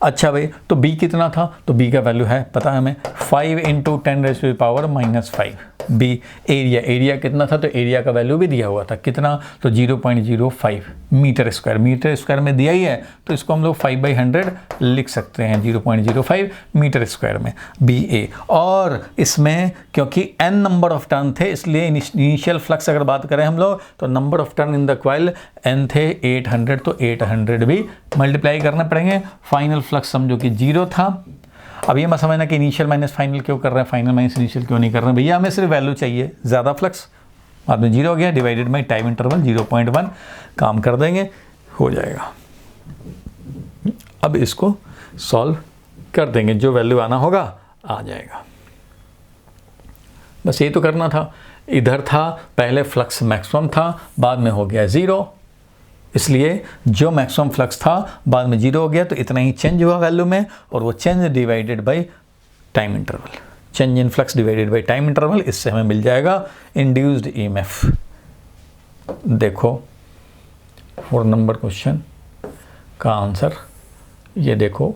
अच्छा भाई, तो B कितना था, तो B का वैल्यू है पता है हमें 5 × 10⁻⁻⁵। बी एरिया कितना था, तो एरिया का वैल्यू भी दिया हुआ था, कितना, तो 0.05 मीटर स्क्वायर में दिया ही है, तो इसको हम लोग 5/100 लिख सकते हैं, 0.05 मीटर स्क्वायर में बी ए। और इसमें क्योंकि n नंबर ऑफ टर्न थे, इसलिए इनिशियल फ्लक्स अगर बात करें हम लोग, तो number of turn in the coil n थे 800, तो 800 भी मल्टीप्लाई करने पड़ेंगे। फाइनल फ्लक्स समझो कि 0 था। अब ये मत समझना कि इनिशियल माइनस फाइनल क्यों कर रहे हैं, फाइनल माइनस इनिशियल क्यों नहीं कर रहे हैं, भैया हमें सिर्फ वैल्यू चाहिए, ज़्यादा फ्लक्स, बाद में 0 हो गया, डिवाइडेड बाई टाइम इंटरवल 0.1, काम कर देंगे, हो जाएगा। अब इसको सॉल्व कर देंगे, जो वैल्यू आना होगा आ जाएगा। बस ये तो करना था। इधर था पहले फ्लक्स मैक्सिमम था, बाद में हो गया 0, इसलिए जो मैक्सिमम फ्लक्स था बाद में 0 हो गया, तो इतना ही चेंज हुआ वैल्यू में, और वो change divided by time interval, change in flux divided by time interval, इससे हमें मिल जाएगा इंड्यूस्ड ईएमएफ। देखो 4 नंबर क्वेश्चन का आंसर ये देखो,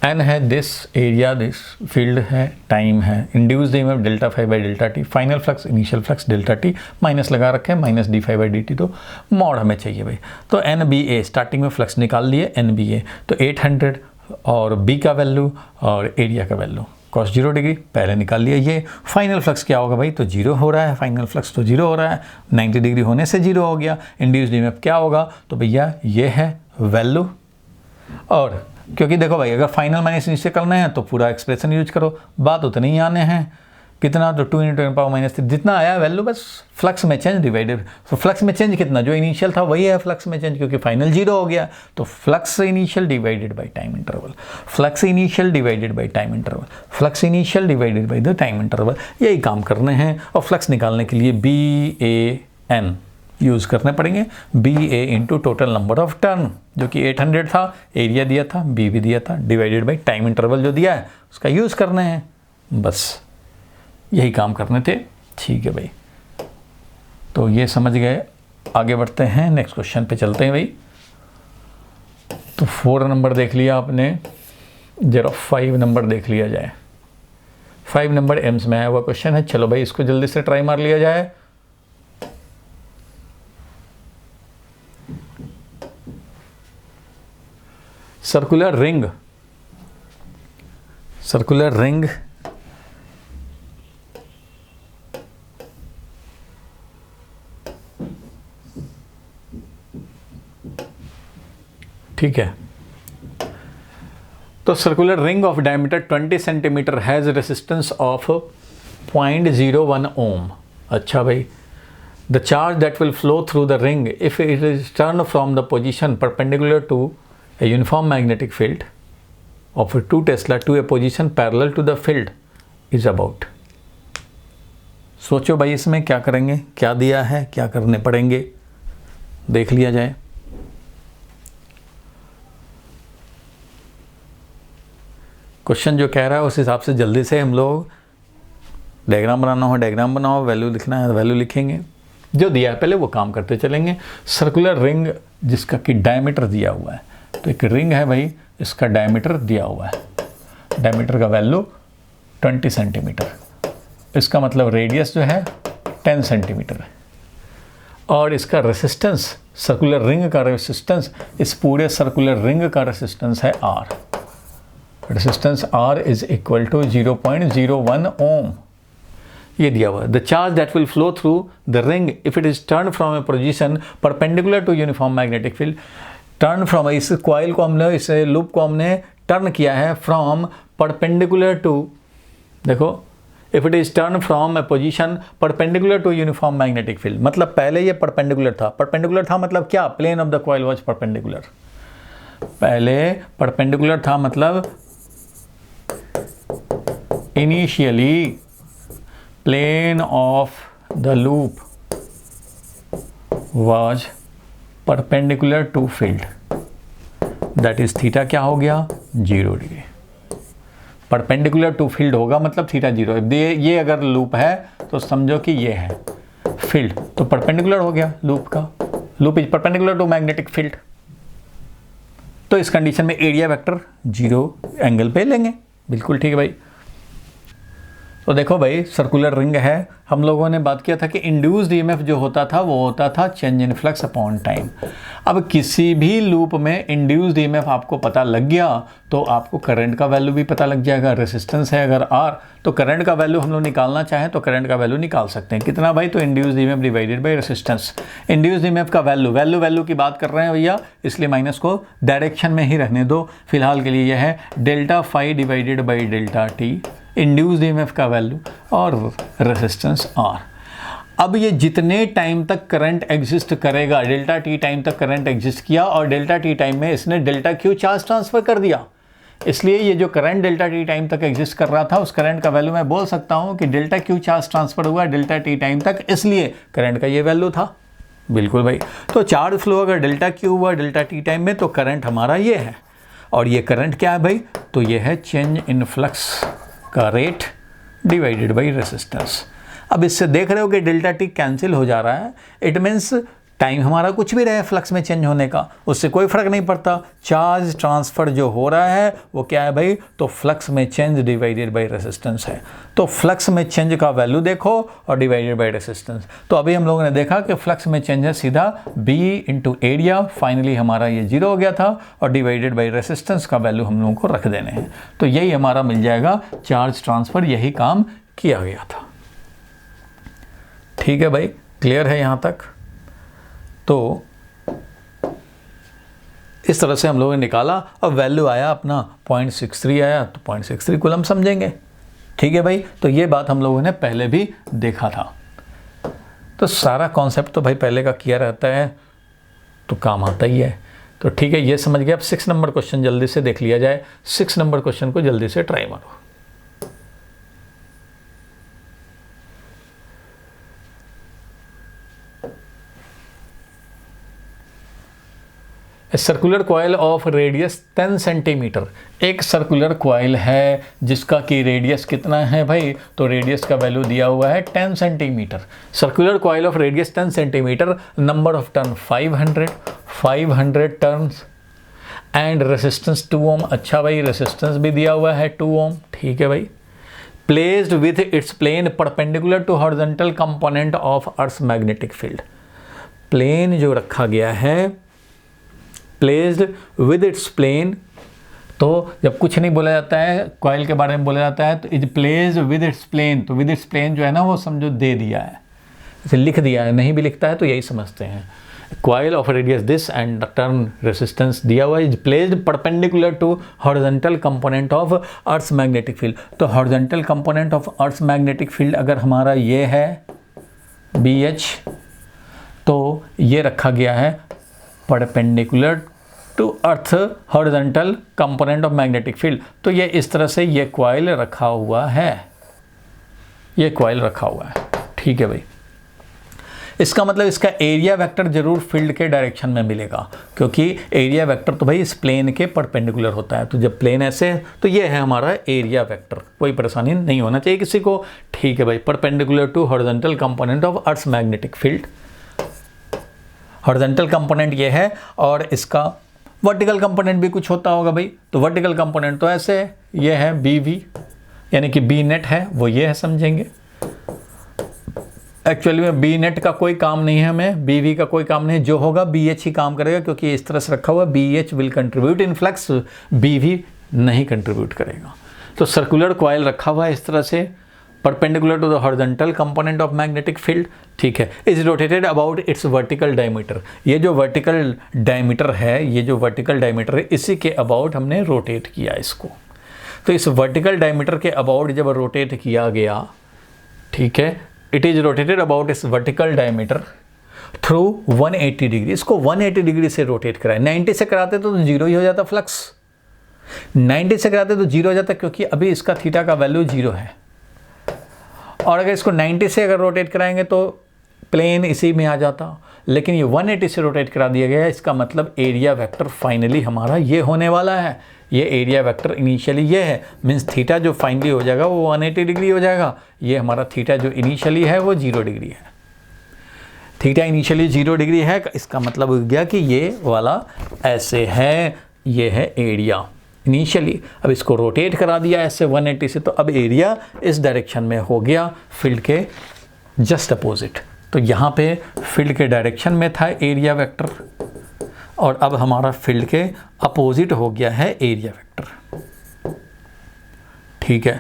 n है दिस एरिया, दिस फील्ड है, टाइम है, induced EMF delta phi by delta T, final flux initial flux delta T, minus लगा रखे हैं, minus D phi by D T, तो मॉड हमें चाहिए भाई। तो एन बी ए स्टार्टिंग में फ्लक्स निकाल लिए, एन बी ए तो 800, और बी का वैल्यू और एरिया का वैल्यू cos 0 डिग्री पहले निकाल लिया। ये फाइनल फ्लक्स क्या होगा भाई, तो 0 हो रहा है, फाइनल फ्लक्स तो 0 हो रहा है, 90 डिग्री होने से 0 हो गया। इंड्यूस्ड ईएमएफ क्या होगा, तो भैया ये है वैल्यू। और क्योंकि देखो भाई अगर फाइनल माइनस इनिशियल करना है तो पूरा एक्सप्रेशन यूज करो, बात उतने ही आने हैं, कितना, तो 2 × 10⁻³ जितना आया वैल्यू, बस फ्लक्स में चेंज डिवाइडेड, तो फ्लक्स में चेंज कितना, जो इनिशियल था वही है फ्लक्स में चेंज, क्योंकि फाइनल 0 हो गया, तो flux initial divided by time interval, flux initial divided by time interval, flux initial divided by the time interval, यही काम करने हैं। और फ्लक्स निकालने के लिए BAN यूज़ करने पड़ेंगे, BA into total number of turn, जो कि 800 था, एरिया दिया था, B भी दिया था, डिवाइडेड बाई टाइम इंटरवल जो दिया है उसका यूज़ करने हैं, बस यही काम करने थे। ठीक है भाई, तो ये समझ गए। आगे बढ़ते हैं, नेक्स्ट क्वेश्चन पे चलते हैं भाई। तो 4 नंबर देख लिया आपने, जरा 5 नंबर देख लिया जाए। 5 नंबर एम्स में आया हुआ क्वेश्चन है, चलो भाई इसको जल्दी से ट्राई मार लिया जाए। सर्कुलर रिंग ठीक है, तो circular ring of diameter 20 centimetre has resistance of 0.01 ohm. अच्छा भाई, the charge that will flow through the ring if it is turn from the position perpendicular to a uniform magnetic field of 2 Tesla to a position parallel to the field is about। सोचो भाई इसमें क्या करेंगे, क्या दिया है, क्या करने पड़ेंगे, देख लिया जाए। क्वेश्चन जो कह रहा है उस हिसाब से जल्दी से हम लोग डायग्राम बनाना हो डायग्राम बनाओ, वैल्यू लिखना है वैल्यू लिखेंगे, जो दिया है पहले वो काम करते चलेंगे। सर्कुलर रिंग जिसका कि डायमीटर दिया हुआ है, तो एक रिंग है भाई, इसका डायमीटर दिया हुआ है, डायमीटर का वैल्यू 20 सेंटीमीटर, इसका मतलब रेडियस जो है 10 सेंटीमीटर है, और इसका रेसिस्टेंस, सर्कुलर रिंग का रेसिस्टेंस, इस पूरे सर्कुलर रिंग का रेसिस्टेंस है R। Resistance R is equal to 0.01 ohm, ये दिया हुआ है। The charge that will flow through the ring if it is turn from a position perpendicular to uniform magnetic field. Turn from, इस coil को हमने, इस loop को हमने टर्न किया है फ्रॉम परपेंडिकुलर टू, देखो if it is turn from a position perpendicular to uniform magnetic field, मतलब पहले ये परपेंडिकुलर था मतलब क्या, plane of the coil was perpendicular, पहले परपेंडिकुलर था मतलब initially plane of the loop was perpendicular to field, that is theta क्या हो गया 0 डिग्री। परपेंडिकुलर टू फील्ड होगा मतलब थीटा 0। ये अगर लूप है तो समझो कि ये है फील्ड, तो परपेंडिकुलर हो गया लूप का, loop is perpendicular to magnetic field. तो इस कंडीशन में एरिया वेक्टर 0 एंगल पे लेंगे, बिल्कुल ठीक है भाई। तो देखो भाई सर्कुलर रिंग है, हम लोगों ने बात किया था कि इंड्यूस्ड ईएमएफ जो होता था वो होता था change in flux upon time. अब किसी भी लूप में इंड्यूस्ड ईएमएफ आपको पता लग गया तो आपको करंट का वैल्यू भी पता लग जाएगा। रेजिस्टेंस है अगर R तो करंट का वैल्यू हम लोग निकालना चाहें तो करंट का वैल्यू निकाल सकते हैं। कितना भाई? तो induced EMF divided by resistance. Induced EMF का वैल्यू की बात कर रहे हैं भैया, इसलिए माइनस को डायरेक्शन में ही रहने दो। फिलहाल के लिए यह है delta phi divided by delta T, induced EMF का वैल्यू और रेजिस्टेंस R। अब ये जितने टाइम तक करंट एग्जिस्ट करेगा, डेल्टा टी टाइम तक करंट एग्जिस्ट किया और डेल्टा टी टाइम में इसने डेल्टा क्यू चार्ज ट्रांसफर कर दिया, इसलिए ये जो करंट डेल्टा टी टाइम तक एग्जिस्ट कर रहा था उस करंट का वैल्यू मैं बोल सकता हूं कि डेल्टा क्यू चार्ज ट्रांसफर हुआ डेल्टा टी टाइम तक, इसलिए करंट का ये वैल्यू था। बिल्कुल भाई। तो चार्ज फ्लो अगर डेल्टा क्यू हुआ डेल्टा टी टाइम में तो करंट हमारा ये है, और ये करंट क्या है भाई? तो ये है चेंज इन फ्लक्स का रेट डिवाइडेड बाई रेजिस्टेंस। अब इससे देख रहे हो कि डेल्टा टी कैंसिल हो जा रहा है, इट मीन्स टाइम हमारा कुछ भी रहे फ्लक्स में चेंज होने का उससे कोई फर्क नहीं पड़ता। चार्ज ट्रांसफर जो हो रहा है वो क्या है भाई? तो फ्लक्स में चेंज डिवाइडेड बाई रेजिस्टेंस है। तो फ्लक्स में चेंज का वैल्यू देखो और डिवाइडेड बाई रेजिस्टेंस। तो अभी हम लोगों ने देखा कि फ्लक्स में चेंज है सीधा B इंटू एरिया, फाइनली हमारा ये 0 हो गया था, और डिवाइडेड बाई रेजिस्टेंस का वैल्यू हम लोगों को रख देने हैं। तो यही हमारा मिल जाएगा चार्ज ट्रांसफर, यही काम किया गया था। ठीक है भाई, क्लियर है यहाँ तक? तो इस तरह से हम लोगों ने निकाला और वैल्यू आया अपना 0.63 आया, तो 0.63 कूलम समझेंगे। ठीक है भाई, तो ये बात हम लोगों ने पहले भी देखा था। तो सारा कॉन्सेप्ट तो भाई पहले का किया रहता है तो काम आता ही है। तो ठीक है, ये समझ गए। अब 6 नंबर क्वेश्चन जल्दी से देख लिया जाए। 6 नंबर क्वेश्चन को जल्दी से ट्राई मारो। Circular coil of radius 10 centimetre. एक सर्कुलर कॉइल है जिसका कि रेडियस कितना है भाई? तो रेडियस का वैल्यू दिया हुआ है 10 centimetre. Circular coil of radius 10 centimetre, number of turn 500 turns and resistance 2 ओम। अच्छा भाई, रेजिस्टेंस भी दिया हुआ है 2 ओम। ठीक है भाई। Placed with its plane perpendicular to horizontal component of earth magnetic field. Plane जो रखा गया है प्लेस्ड विद इट्स प्लेन, तो जब कुछ नहीं बोला जाता है कॉइल के बारे में बोला जाता है तो is placed with its plane, तो विद इट्स प्लेन जो है ना वो समझो दे दिया है, इसे लिख दिया है, नहीं भी लिखता है तो यही समझते हैं। Coil of radius this and turn resistance दिया हुआ is placed perpendicular to horizontal component of earth magnetic field. तो horizontal component of earth magnetic field अगर हमारा ये है BH, तो ये रखा गया है perpendicular to earth horizontal component of magnetic field. तो ये इस तरह से ये कॉइल रखा हुआ है, ये कॉइल रखा हुआ है। ठीक है भाई। इसका मतलब इसका एरिया वेक्टर जरूर फील्ड के डायरेक्शन में मिलेगा, क्योंकि एरिया वेक्टर तो भाई इस प्लेन के परपेंडिकुलर होता है। तो जब प्लेन ऐसे है तो ये है हमारा एरिया वेक्टर, कोई परेशानी नहीं होना चाहिए किसी को। ठीक है भाई। Perpendicular to horizontal component of earth magnetic field, horizontal component ये है, और इसका वर्टिकल कंपोनेंट भी कुछ होता होगा भाई। तो वर्टिकल कंपोनेंट तो ऐसे है, ये है BV, यानी कि B नेट है वो ये है, समझेंगे। एक्चुअली में B नेट का कोई काम नहीं है, हमें BV का कोई काम नहीं है, जो होगा BH ही काम करेगा, क्योंकि इस तरह से रखा हुआ BH will contribute in flux, BV नहीं कंट्रीब्यूट करेगा। तो सर्कुलर कॉइल रखा हुआ है इस तरह से perpendicular to the horizontal component of magnetic field. ठीक है। Is rotated about its vertical diameter. ये जो वर्टिकल डायमीटर है, ये जो वर्टिकल डायमीटर है, इसी के अबाउट हमने रोटेट किया इसको। तो इस वर्टिकल डायमीटर के अबाउट जब रोटेट किया गया, ठीक है, इट इज रोटेटेड अबाउट इस वर्टिकल डायमीटर थ्रू 180 डिग्री। इसको 180 डिग्री से रोटेट कराए। 90 से कराते तो 0 ही हो जाता फ्लक्स, 90 से कराते तो 0 हो जाता, क्योंकि अभी इसका थीटा का वैल्यू 0 है। और अगर इसको 90 से अगर रोटेट कराएंगे तो प्लेन इसी में आ जाता, लेकिन ये 180 से रोटेट करा दिया गया है। इसका मतलब एरिया वेक्टर फाइनली हमारा ये होने वाला है। ये एरिया वेक्टर इनिशियली ये है, मीन्स थीटा जो फाइनली हो जाएगा वो 180 डिग्री हो जाएगा। ये हमारा थीटा जो इनिशियली है वो 0 डिग्री है। थीटा इनिशियली 0 डिग्री है, इसका मतलब हो गया कि ये वाला ऐसे है, ये है एरिया। इनिशियली। अब इसको रोटेट करा दिया ऐसे 180 से, तो अब एरिया इस डायरेक्शन में हो गया फील्ड के जस्ट अपोजिट। तो यहाँ पे फील्ड के डायरेक्शन में था एरिया वेक्टर, और अब हमारा फील्ड के अपोजिट हो गया है एरिया वेक्टर। ठीक है,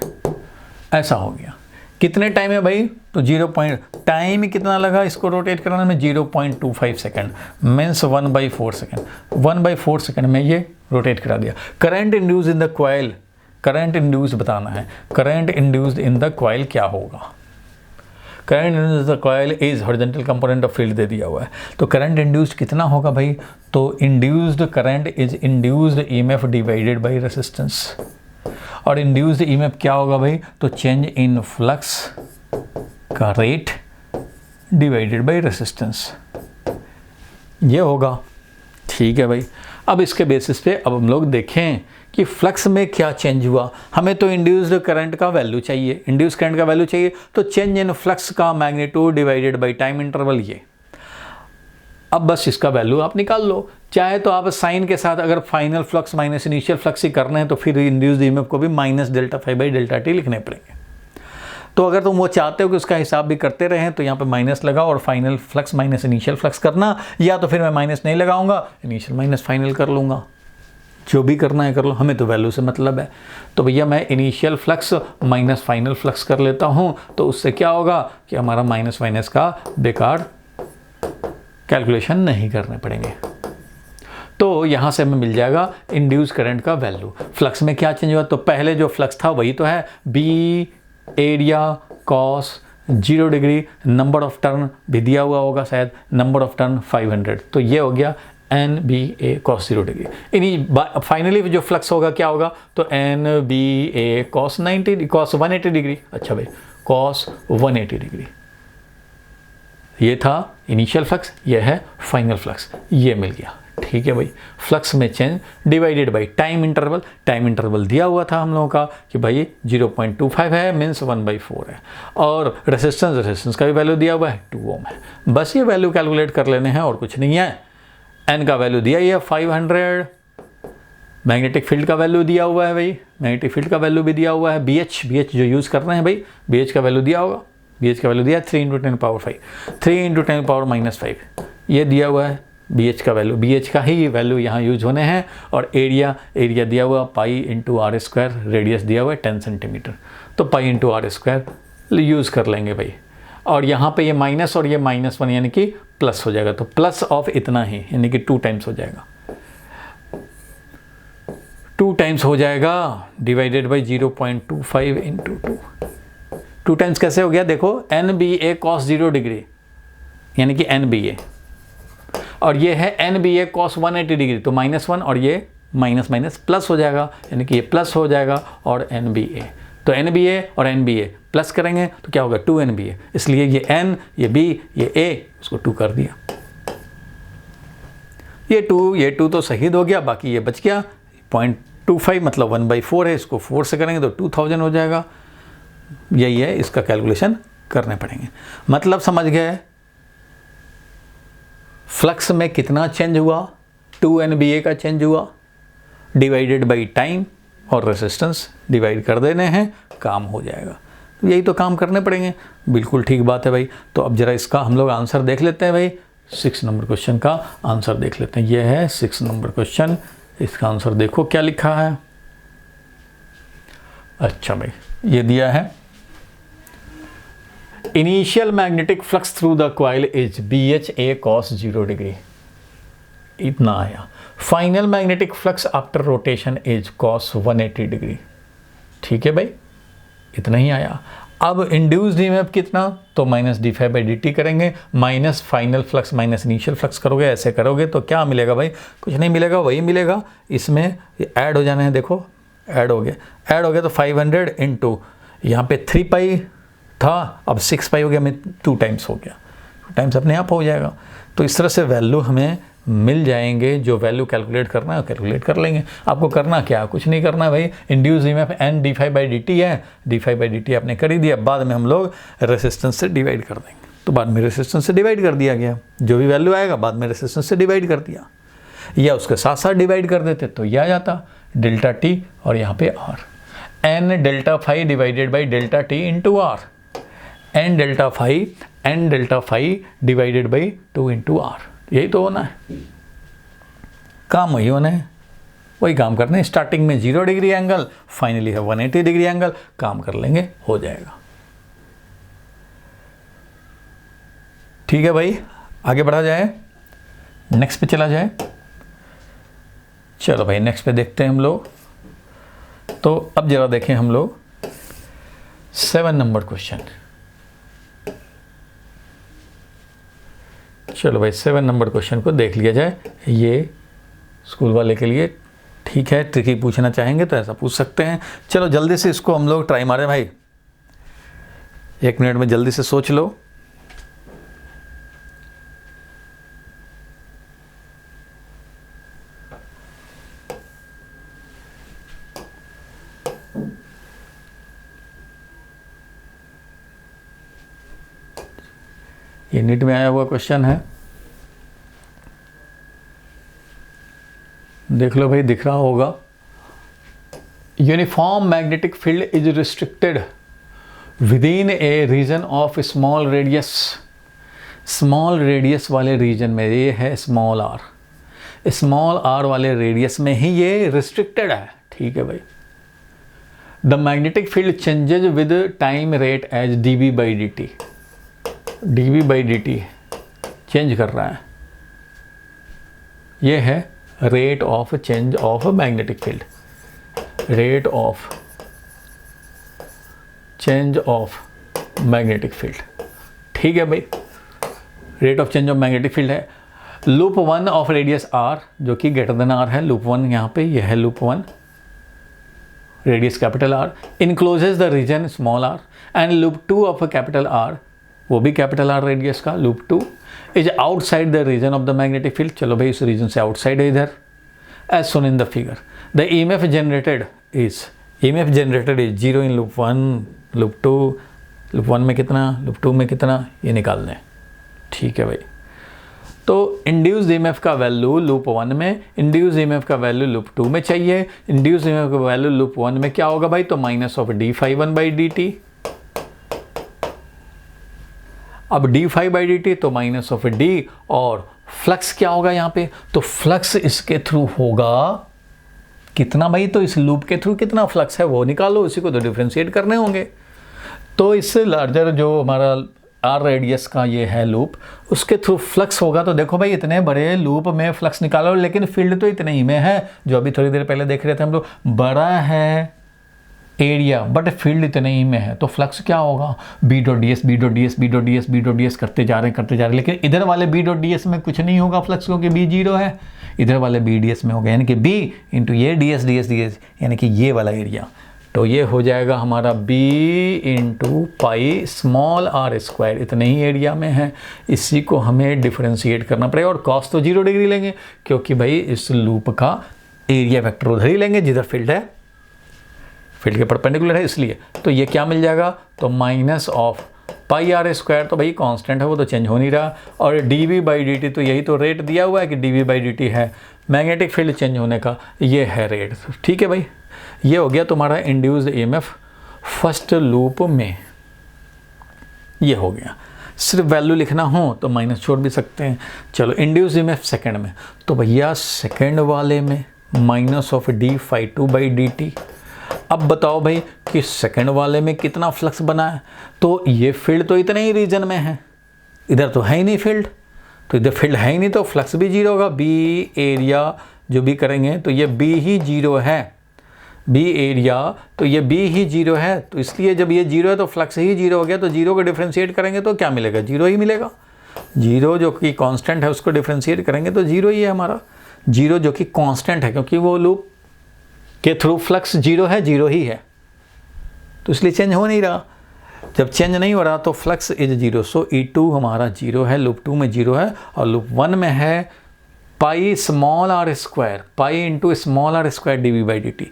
ऐसा हो गया। कितने टाइम है भाई? तो 0. टाइम कितना लगा इसको रोटेट कराने में? 0.25 सेकेंड, मीन्स 1/4 सेकेंड। 1/4 सेकेंड में ये रोटेट करा दिया। Current induce in the coil, current induced बताना है। Current induced in the coil क्या होगा? Current induced in the coil is horizontal component of field दे दिया हुआ है। तो करंट इंड्यूस्ड कितना होगा भाई? तो induced current is induced EMF divided by resistance. और इंड्यूस्ड ईएमएफ क्या होगा भाई? तो चेंज इन फ्लक्स का रेट डिवाइडेड बाय रेजिस्टेंस, ये होगा। ठीक है भाई। अब इसके बेसिस पे अब हम लोग देखें कि फ्लक्स में क्या चेंज हुआ। हमें तो इंड्यूस्ड करंट का वैल्यू चाहिए, इंड्यूस्ड करंट का वैल्यू चाहिए, तो चेंज इन फ्लक्स का magnitude divided by time interval, ये। अब बस इसका वैल्यू आप निकाल लो। चाहे तो आप साइन के साथ अगर final flux minus initial flux ही करना है तो फिर इंड्यूस्ड ईएमएफ को भी -ΔΦ/ΔT लिखने पड़ेंगे। तो अगर तुम वो चाहते हो कि उसका हिसाब भी करते रहें तो यहाँ पे माइनस लगाओ और final flux minus initial flux करना, या तो फिर मैं माइनस नहीं लगाऊंगा, इनिशियल माइनस फाइनल कर लूँगा। जो भी करना है कर लो, हमें तो वैल्यू से मतलब है। तो भैया मैं initial flux minus final flux कर लेता हूँ, तो उससे क्या होगा कि हमारा माइनस माइनस का बेकार कैलकुलेशन नहीं करने पड़ेंगे। तो यहाँ से हमें मिल जाएगा इंड्यूस करंट का वैल्यू। फ्लक्स में क्या चेंज हुआ? तो पहले जो फ्लक्स था वही तो है, B area cos 0 degree, number of turn भी दिया हुआ होगा शायद, नंबर ऑफ टर्न 500, तो ये हो गया एन बी ए कॉस 0 डिग्री। इन्हीं फाइनली जो फ्लक्स होगा क्या होगा? तो एन बी ए कॉस 180 डिग्री। अच्छा भाई, कॉस 180 डिग्री, ये था इनिशियल फ्लक्स, ये है फाइनल फ्लक्स, ये मिल गया। ठीक है भाई। फ्लक्स में change divided by time interval, time interval दिया हुआ था हम लोगों का कि भाई 0.25 है, मीन्स 1/4 है। और रेजिस्टेंस का भी वैल्यू दिया हुआ है, 2 ओम है। बस ये वैल्यू कैलकुलेट कर लेने हैं और कुछ नहीं है। एन का वैल्यू दिया ही है 500, मैग्नेटिक फील्ड का वैल्यू दिया हुआ है भाई, मैग्नेटिक फील्ड का वैल्यू भी दिया हुआ है। बी एच जो यूज़ कर रहे हैं भाई, बी एच का वैल्यू दिया होगा, बी एच का वैल्यू दिया 3 × 10⁻5, 3 × 10⁻⁻5, ये दिया हुआ है बी एच का वैल्यू। बी एच का ही वैल्यू यहाँ यूज होने हैं। और एरिया दिया हुआ π/r², रेडियस दिया हुआ है 10 सेंटीमीटर, तो π/r² यूज़ कर लेंगे भाई। और यहाँ पे ये माइनस और ये -1 यानी कि प्लस हो जाएगा, तो प्लस ऑफ इतना ही यानी कि 2 टाइम्स हो जाएगा, 2 टाइम्स हो जाएगा डिवाइडेड बाई 0.25 × 2। 2 टाइम्स कैसे हो गया? देखो, एन बी ए कॉस 0 डिग्री यानी कि एन बी ए, और ये है एन बी ए कॉस 180 डिग्री, तो -1 और ये माइनस प्लस हो जाएगा यानी कि ये प्लस हो जाएगा, और एन बी ए, तो एन बी ए और एन बी ए प्लस करेंगे तो क्या होगा? 2nba। इसलिए ये n, ये b, ये a, उसको 2 कर दिया। ये 2 तो शहीद हो गया, बाकी ये बच गया 0.25 मतलब 1/4 है, इसको 4 से करेंगे तो 2000 हो जाएगा। यही है, इसका कैलकुलेशन करने पड़ेंगे। मतलब समझ गए फ्लक्स में कितना चेंज हुआ? 2nba का चेंज हुआ, डिवाइडेड बाई टाइम और रेजिस्टेंस डिवाइड कर देने हैं, काम हो जाएगा। यही तो काम करने पड़ेंगे। बिल्कुल ठीक बात है भाई। तो अब जरा इसका हम लोग आंसर देख लेते हैं भाई। 6 नंबर क्वेश्चन का आंसर देख लेते हैं। यह है 6 नंबर क्वेश्चन, इसका आंसर देखो क्या लिखा है। अच्छा भाई, ये दिया है initial magnetic flux through the coil is BHA cos 0 degree, इतना आया। Final magnetic flux after rotation is cos 180 degree. ठीक है भाई, इतना ही आया। अब इंड्यूस्ड ईएमएफ कितना? तो -dφ/dt करेंगे, minus final flux minus initial flux करोगे, ऐसे करोगे तो क्या मिलेगा भाई? कुछ नहीं मिलेगा, वही मिलेगा। इसमें ऐड हो जाने हैं, देखो ऐड हो गया तो 500 × यहाँ पे 3 पाई था, अब 6 पाई हो गया, में 2 टाइम्स हो गया, 2 टाइम्स अपने आप हो जाएगा। तो इस तरह से वैल्यू हमें मिल जाएंगे। जो वैल्यू कैलकुलेट करना है कैलकुलेट कर लेंगे। आपको करना क्या? कुछ नहीं करना है भाई। इंड्यूस ईएमएफ n dφ/dt है, dφ/dt आपने कर ही दिया। बाद में हम लोग रेसिस्टेंस से डिवाइड कर देंगे, तो बाद में रेसिस्टेंस से डिवाइड कर दिया गया। जो भी वैल्यू आएगा बाद में रेसिस्टेंस से डिवाइड कर दिया, या उसके साथ साथ डिवाइड कर देते तो यह आ जाता। डेल्टा टी और यहाँ पे R, N delta phi divided by delta T into R, N delta phi divided by 2 into R. यही तो होना है, काम वही होना है, वही काम करना है। स्टार्टिंग में 0 डिग्री एंगल, फाइनली है 180 डिग्री एंगल, काम कर लेंगे, हो जाएगा। ठीक है भाई, आगे बढ़ा जाए, नेक्स्ट पे चला जाए। चलो भाई नेक्स्ट पे देखते हैं हम लोग। तो अब जरा देखें हम लोग 7 नंबर क्वेश्चन। चलो भाई 7 नंबर क्वेश्चन को देख लिया जाए। ये स्कूल वाले के लिए ठीक है, ट्रिकी पूछना चाहेंगे तो ऐसा पूछ सकते हैं। चलो जल्दी से इसको हम लोग ट्राई मारें भाई, 1 मिनट में जल्दी से सोच लो। ये नीट में आया हुआ क्वेश्चन है, देख लो भाई, दिख रहा होगा। Uniform magnetic field is restricted within a region of small radius. Small radius वाले रीजन में, ये है स्मॉल आर, स्मॉल आर वाले रेडियस में ही ये रिस्ट्रिक्टेड है। ठीक है भाई। The magnetic field changes with time rate as dB by dt। dB by dt change कर रहा है, ये है rate of change of magnetic field, rate of change of magnetic field. ठीक है भाई, rate of change of magnetic field है। Loop 1 of radius r, जो कि ग्रेटर देन r है, लूप 1 यहाँ पे, यह है loop 1, radius capital R, encloses the region small r, and loop 2 of capital R, वो भी कैपिटल R रेडियस का, loop 2 is outside the region of the magnetic field. चलो भाई इस रीजन से आउटसाइड है इधर, as shown in the figure. The EMF generated is 0 in loop 1, loop 2, loop 1 में कितना, लूप 2 में कितना, ये निकाल लें। ठीक है भाई। तो इंड्यूस्ड EMF का वैल्यू लूप 1 में, इंड्यूस्ड EMF का वैल्यू लूप 2 में चाहिए। इंड्यूस्ड EMF का वैल्यू लूप 1 में क्या होगा भाई, तो minus of d∅1 by dt। अब d∅ बाई dt तो माइनस ऑफ d, और फ्लक्स क्या होगा यहाँ पे, तो फ्लक्स इसके थ्रू होगा कितना भाई, तो इस लूप के थ्रू कितना फ्लक्स है वो निकालो, उसी को तो डिफ्रेंशिएट करने होंगे। तो इससे लार्जर जो हमारा आर रेडियस का ये है लूप, उसके थ्रू फ्लक्स होगा। तो देखो भाई इतने बड़े लूप में फ्लक्स निकालो, लेकिन फील्ड तो इतने ही में है, जो अभी थोड़ी देर पहले देख रहे थे हम लोग। बड़ा है एरिया बट फील्ड इतने ही में है, तो फ्लक्स क्या होगा, B.ds B.ds B.ds B.ds करते जा रहे हैं। लेकिन इधर वाले B.ds में कुछ नहीं होगा फ्लक्स, क्योंकि B 0 है, इधर वाले BDS में होगा, यानी कि B इंटू ये ds, यानी कि ये वाला एरिया। तो ये हो जाएगा हमारा B into pi small r square, इतने ही एरिया में है। इसी को हमें डिफरेंशिएट करना पड़ेगा, और कॉस तो 0 डिग्री लेंगे, क्योंकि भाई इस लूप का एरिया वेक्टर उधर ही लेंगे जिधर फील्ड है, फील्ड के परपेंडिकुलर है इसलिए। तो ये क्या मिल जाएगा, तो minus of pi r square, तो भाई कांस्टेंट है वो तो चेंज हो नहीं रहा, और dV बाई dt, तो यही तो रेट दिया हुआ है कि dV बाई dt है मैग्नेटिक फील्ड चेंज होने का, ये है रेट। ठीक है भाई, ये हो गया तुम्हारा इंड्यूस्ड EMF फर्स्ट लूप में, ये हो गया। सिर्फ वैल्यू लिखना हो तो माइनस छोड़ भी सकते हैं। चलो इंड्यूस्ड EMF सेकंड में, तो भैया सेकंड वाले में minus of d∅2 by dt। अब बताओ भाई कि सेकंड वाले में कितना फ्लक्स बना है, तो ये फील्ड तो इतने ही रीजन में है, इधर तो है ही नहीं फील्ड, तो इधर फील्ड है ही नहीं, तो फ्लक्स भी 0 होगा। B एरिया जो भी करेंगे तो ये B ही 0 है, B एरिया तो ये B ही 0 है, तो इसलिए जब ये 0 है तो फ्लक्स ही 0 हो गया, तो 0 को डिफ्रेंशिएट करेंगे तो क्या मिलेगा, 0 ही मिलेगा। 0 जो कि कांस्टेंट है उसको डिफ्रेंशिएट करेंगे तो 0 ही है हमारा, 0 जो कि कांस्टेंट है, क्योंकि वो लूप के थ्रू फ्लक्स 0 है, 0 ही है, तो इसलिए चेंज हो नहीं रहा। जब चेंज नहीं हो रहा तो फ्लक्स इज 0, सो E2 हमारा 0 है, लूप 2 में 0 है, और लूप 1 में है pi small r square, pi into small r square dV by dt,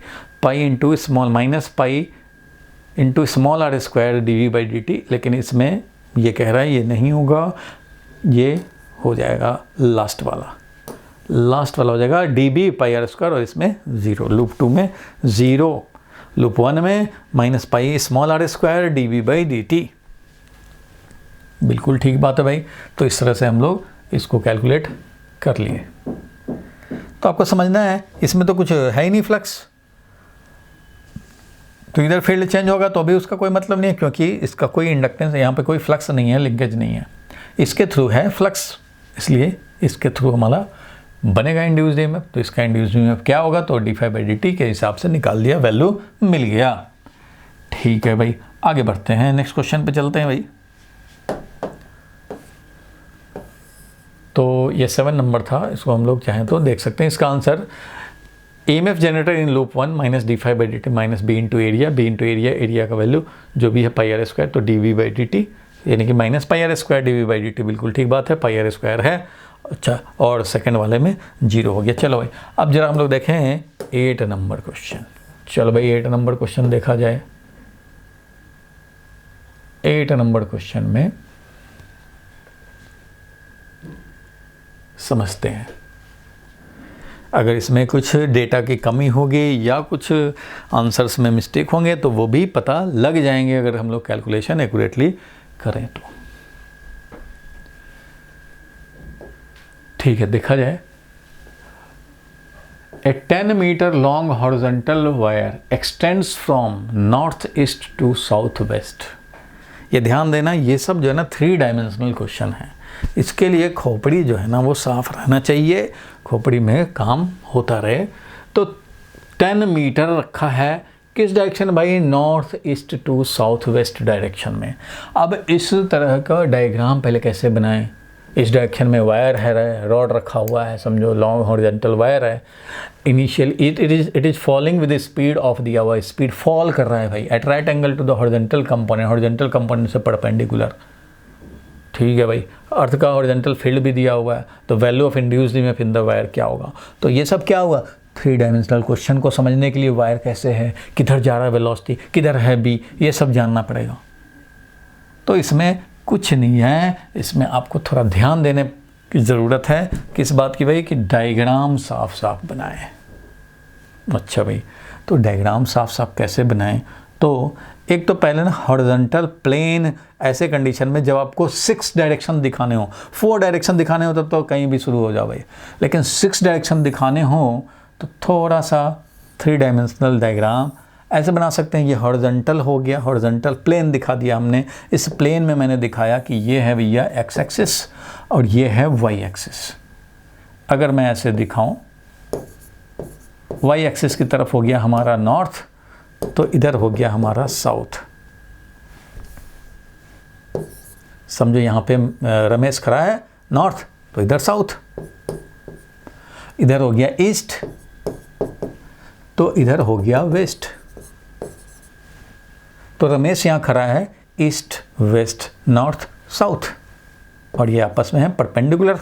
pi into small minus pi into small r square dV by dt। लेकिन इसमें ये कह रहा है ये नहीं होगा, ये हो जाएगा लास्ट वाला, लास्ट वाला हो जाएगा D B pi are square और इसमें 0, लूप 2 में 0, लूप 1 में minus pi small R square D B by D T. बिल्कुल ठीक बात है भाई। तो इस तरह से हम लोग इसको कैलकुलेट कर लिए। तो आपको समझना है इसमें तो कुछ है ही नहीं फ्लक्स, तो इधर फील्ड चेंज होगा तो भी उसका कोई मतलब नहीं है, क्योंकि इसका कोई इंडक्टेंस यहाँ पे कोई फ्लक्स नहीं है, लिंकेज नहीं है, इसके थ्रू है फ्लक्स, इसलिए इसके थ्रू हमारा बनेगा इंड्यूस्ड ईएमएफ। तो इसका इंड्यूस्ड ईएमएफ क्या होगा, तो d∅dt के हिसाब से निकाल दिया, वैल्यू मिल गया। ठीक है भाई, आगे बढ़ते हैं, नेक्स्ट क्वेश्चन पे चलते हैं भाई। तो ये 7 नंबर था, इसको हम लोग चाहें तो देख सकते हैं। इसका answer EMF generator in loop 1 minus d∅dt minus b into area, b into area का वैल्यू जो भी है पाई आर स्क्वायर, तो dv/dt यानी कि minus pi are square dv/dt, बिल्कुल ठीक बात है, पाई आर स्क्वायर है। अच्छा, और सेकंड वाले में 0 हो गया। चलो भाई, अब जरा हम लोग देखें 8 नंबर क्वेश्चन। चलो भाई 8 नंबर क्वेश्चन देखा जाए। 8 नंबर क्वेश्चन में समझते हैं, अगर इसमें कुछ डेटा की कमी होगी या कुछ आंसर्स में मिस्टेक होंगे तो वो भी पता लग जाएंगे अगर हम लोग कैलकुलेशन एक्यूरेटली करें तो। ठीक है, देखा जाए। A 10 metre long horizontal wire extends from north east to south west. ये ध्यान देना, ये सब जो है ना 3 डायमेंशनल क्वेश्चन है। इसके लिए खोपड़ी जो है ना वो साफ रहना चाहिए, खोपड़ी में काम होता रहे। तो 10 मीटर रखा है, किस डायरेक्शन भाई, north east to south west direction में। अब इस तरह का डायग्राम पहले कैसे बनाएं, इस डायरेक्शन में वायर है, रॉड रखा हुआ है, समझो लॉन्ग हॉरिजॉन्टल वायर है। Initial it is falling with speed of the hour, speed fall कर रहा है भाई at right angle to the horizontal component, horizontal component से परपेंडिकुलर। ठीक है भाई, अर्थ का हॉरिजॉन्टल फील्ड भी दिया हुआ है, तो value of induced EMF in the wire क्या होगा। तो ये सब क्या हुआ, 3 डायमेंशनल क्वेश्चन को समझने के लिए वायर कैसे है, किधर जा रहा है वेलोसिटी, किधर है बी, ये सब जानना पड़ेगा। तो इसमें कुछ नहीं है, इसमें आपको थोड़ा ध्यान देने की ज़रूरत है, किस बात की भाई, कि डायग्राम साफ साफ बनाएं। अच्छा भाई, तो डायग्राम साफ साफ कैसे बनाएं, तो एक तो पहले ना हॉरिजॉन्टल प्लेन, ऐसे कंडीशन में जब आपको 6 डायरेक्शन दिखाने हो, 4 डायरेक्शन दिखाने हो तब तो कहीं भी शुरू हो जाओ भाई, लेकिन 6 डायरेक्शन दिखाने हो तो थोड़ा सा 3 डायमेंशनल डायग्राम ऐसे बना सकते हैं। ये हॉरिजॉन्टल हो गया, हॉरिजॉन्टल प्लेन दिखा दिया हमने, इस प्लेन में मैंने दिखाया कि ये है भैया एक्स एक्सिस और ये है वाई एक्सिस। अगर मैं ऐसे दिखाऊं, वाई एक्सिस की तरफ हो गया हमारा नॉर्थ, तो इधर हो गया हमारा साउथ। समझो यहाँ पे रमेश खड़ा है नॉर्थ, तो इधर साउथ। इधर हो गया ईस्ट, तो इधर हो गया वेस्ट। तो रमेश यहाँ खड़ा है ईस्ट वेस्ट नॉर्थ साउथ, और ये आपस में है परपेंडिकुलर।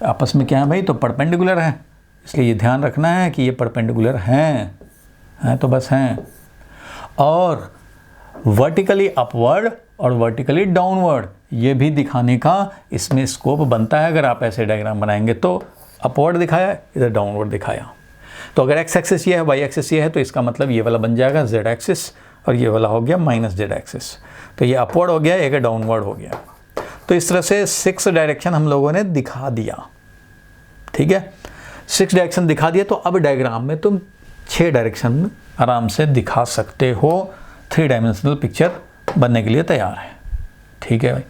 आपस में क्या है भाई, तो परपेंडिकुलर है, इसलिए ये ध्यान रखना है कि ये परपेंडिकुलर हैं तो बस हैं। और वर्टिकली अपवर्ड और वर्टिकली डाउनवर्ड ये भी दिखाने का इसमें स्कोप बनता है। अगर आप ऐसे डायग्राम बनाएंगे तो अपवर्ड दिखाया, इधर डाउनवर्ड दिखाया। तो अगर एक्स एक्सिस ये है, वाई एक्सिस ये है, तो इसका मतलब ये वाला बन जाएगा जेड एक्सिस, और ये वाला हो गया माइनस जेड एक्सिस। तो ये अपवर्ड हो गया, एक डाउनवर्ड हो गया। तो इस तरह से 6 डायरेक्शन हम लोगों ने दिखा दिया। ठीक है, 6 डायरेक्शन दिखा दिया, तो अब डायग्राम में तुम 6 डायरेक्शन आराम से दिखा सकते हो। 3 डायमेंशनल पिक्चर बनने के लिए तैयार है। ठीक है भाई,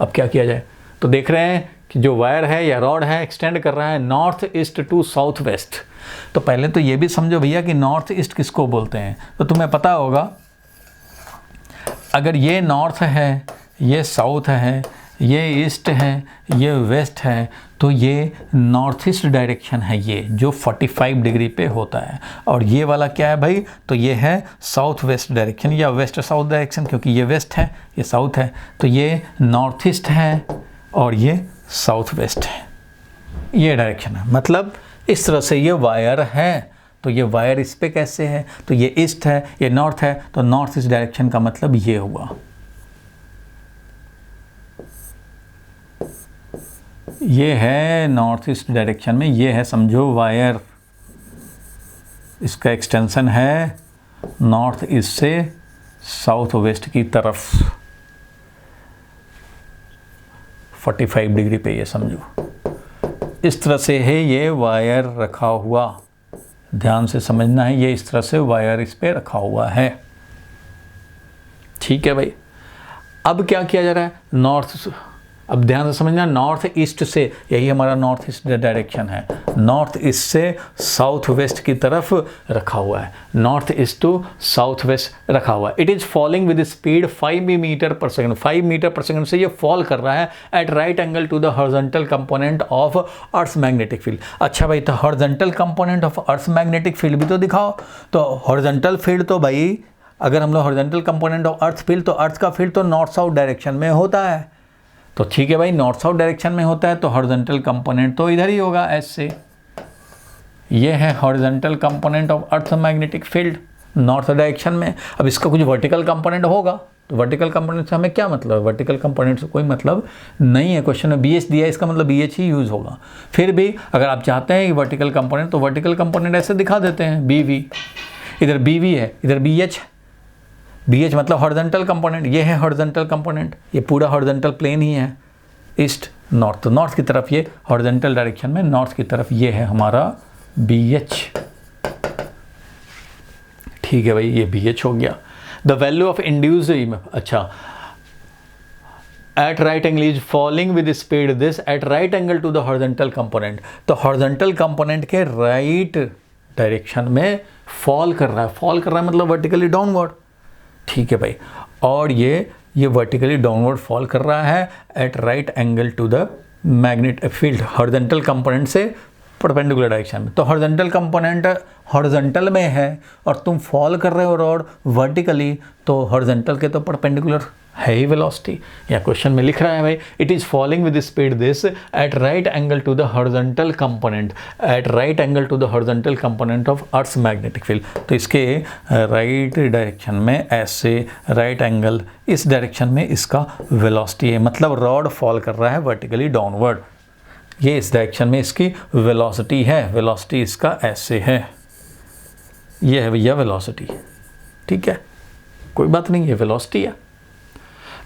अब क्या किया जाए, तो देख रहे हैं कि जो वायर है या रॉड है एक्सटेंड कर रहा है north east to south west. तो पहले तो ये भी समझो भैया कि नॉर्थ ईस्ट किसको बोलते हैं, तो तुम्हें पता होगा, अगर ये नॉर्थ है, ये साउथ है, ये ईस्ट है, ये वेस्ट है, तो ये नॉर्थ ईस्ट डायरेक्शन है, ये जो 45 डिग्री पे होता है। और ये वाला क्या है भाई, तो ये है साउथ वेस्ट डायरेक्शन या वेस्ट साउथ डायरेक्शन, क्योंकि ये वेस्ट है, ये साउथ है, तो ये नॉर्थ ईस्ट है और ये साउथ वेस्ट है, ये डायरेक्शन है। मतलब इस तरह से ये वायर है, तो ये वायर इस पे कैसे है, तो ये ईस्ट है, ये नॉर्थ है, तो नॉर्थ ईस्ट डायरेक्शन का मतलब ये हुआ। ये है नॉर्थ ईस्ट डायरेक्शन में, ये है समझो वायर, इसका एक्सटेंशन है नॉर्थ ईस्ट से साउथ वेस्ट की तरफ 45 डिग्री पे, ये समझो इस तरह से है ये वायर रखा हुआ, ध्यान से समझना है, ये इस तरह से वायर इस पे रखा हुआ है। ठीक है भाई, अब क्या किया जा रहा है, नॉर्थ, अब ध्यान से समझना, नॉर्थ ईस्ट से, यही हमारा नॉर्थ ईस्ट डायरेक्शन है, नॉर्थ ईस्ट से साउथ वेस्ट की तरफ रखा हुआ है, north east to south west रखा हुआ है। It is falling with speed 5 metre per second, 5 metre per second से ये फॉल कर रहा है at right angle to the horizontal component of earth magnetic field. अच्छा भाई, तो horizontal component of earth magnetic field भी तो दिखाओ। तो हॉरिजॉन्टल फील्ड तो भाई, अगर हम लोग horizontal component of earth field, तो अर्थ का फील्ड तो नॉर्थ साउथ डायरेक्शन में होता है। तो ठीक है भाई, नॉर्थ साउथ डायरेक्शन में होता है तो हॉरिजॉन्टल कंपोनेंट तो इधर ही होगा, ऐसे। ये है horizontal component of earth magnetic field north direction में। अब इसका कुछ वर्टिकल कंपोनेंट होगा, तो वर्टिकल कंपोनेंट से हमें क्या मतलब है, वर्टिकल कंपोनेंट से कोई मतलब नहीं है। क्वेश्चन में BH दिया है, इसका मतलब BH ही यूज़ होगा। फिर भी अगर आप चाहते हैं कि वर्टिकल कंपोनेंट, तो वर्टिकल कंपोनेंट ऐसे दिखा देते हैं, BV, इधर BV है, इधर BH, BH मतलब हॉरिजॉन्टल कंपोनेंट, ये है हॉरिजॉन्टल कंपोनेंट, ये पूरा हॉरिजॉन्टल प्लेन ही है, ईस्ट नॉर्थ, तो नॉर्थ की तरफ ये हॉरिजॉन्टल डायरेक्शन में नॉर्थ की तरफ ये है हमारा BH। ठीक है भाई, ये BH हो गया। The value of induced EMF, अच्छा, at right angle is falling with speed this at right angle to the horizontal component, तो हॉरिजॉन्टल कंपोनेंट के राइट डायरेक्शन में फॉल कर रहा है, फॉल कर रहा है मतलब वर्टिकली डाउनवर्ड। ठीक है भाई, और ये वर्टिकली डाउनवर्ड फॉल कर रहा है at right angle to the magnet field, horizontal component से परपेंडिकुलर डायरेक्शन में। तो हॉरिजॉन्टल कंपोनेंट हॉरिजॉन्टल में है और तुम फॉल कर रहे हो रॉड वर्टिकली, तो हॉरिजॉन्टल के तो परपेंडिकुलर है ही वेलोसिटी। या क्वेश्चन में लिख रहा है भाई, it is falling with speed this at right angle to the horizontal component, at right angle to the horizontal component of earth magnetic field. तो इसके राइट डायरेक्शन में ऐसे राइट एंगल, इस डायरेक्शन में इसका वेलोसिटी है, मतलब रॉड फॉल कर रहा है वर्टिकली डाउनवर्ड, ये इस डायरेक्शन में इसकी वेलोसिटी है, वेलोसिटी इसका ऐसे है, ये है भैया वेलोसिटी। ठीक है, कोई बात नहीं, ये वेलोसिटी है।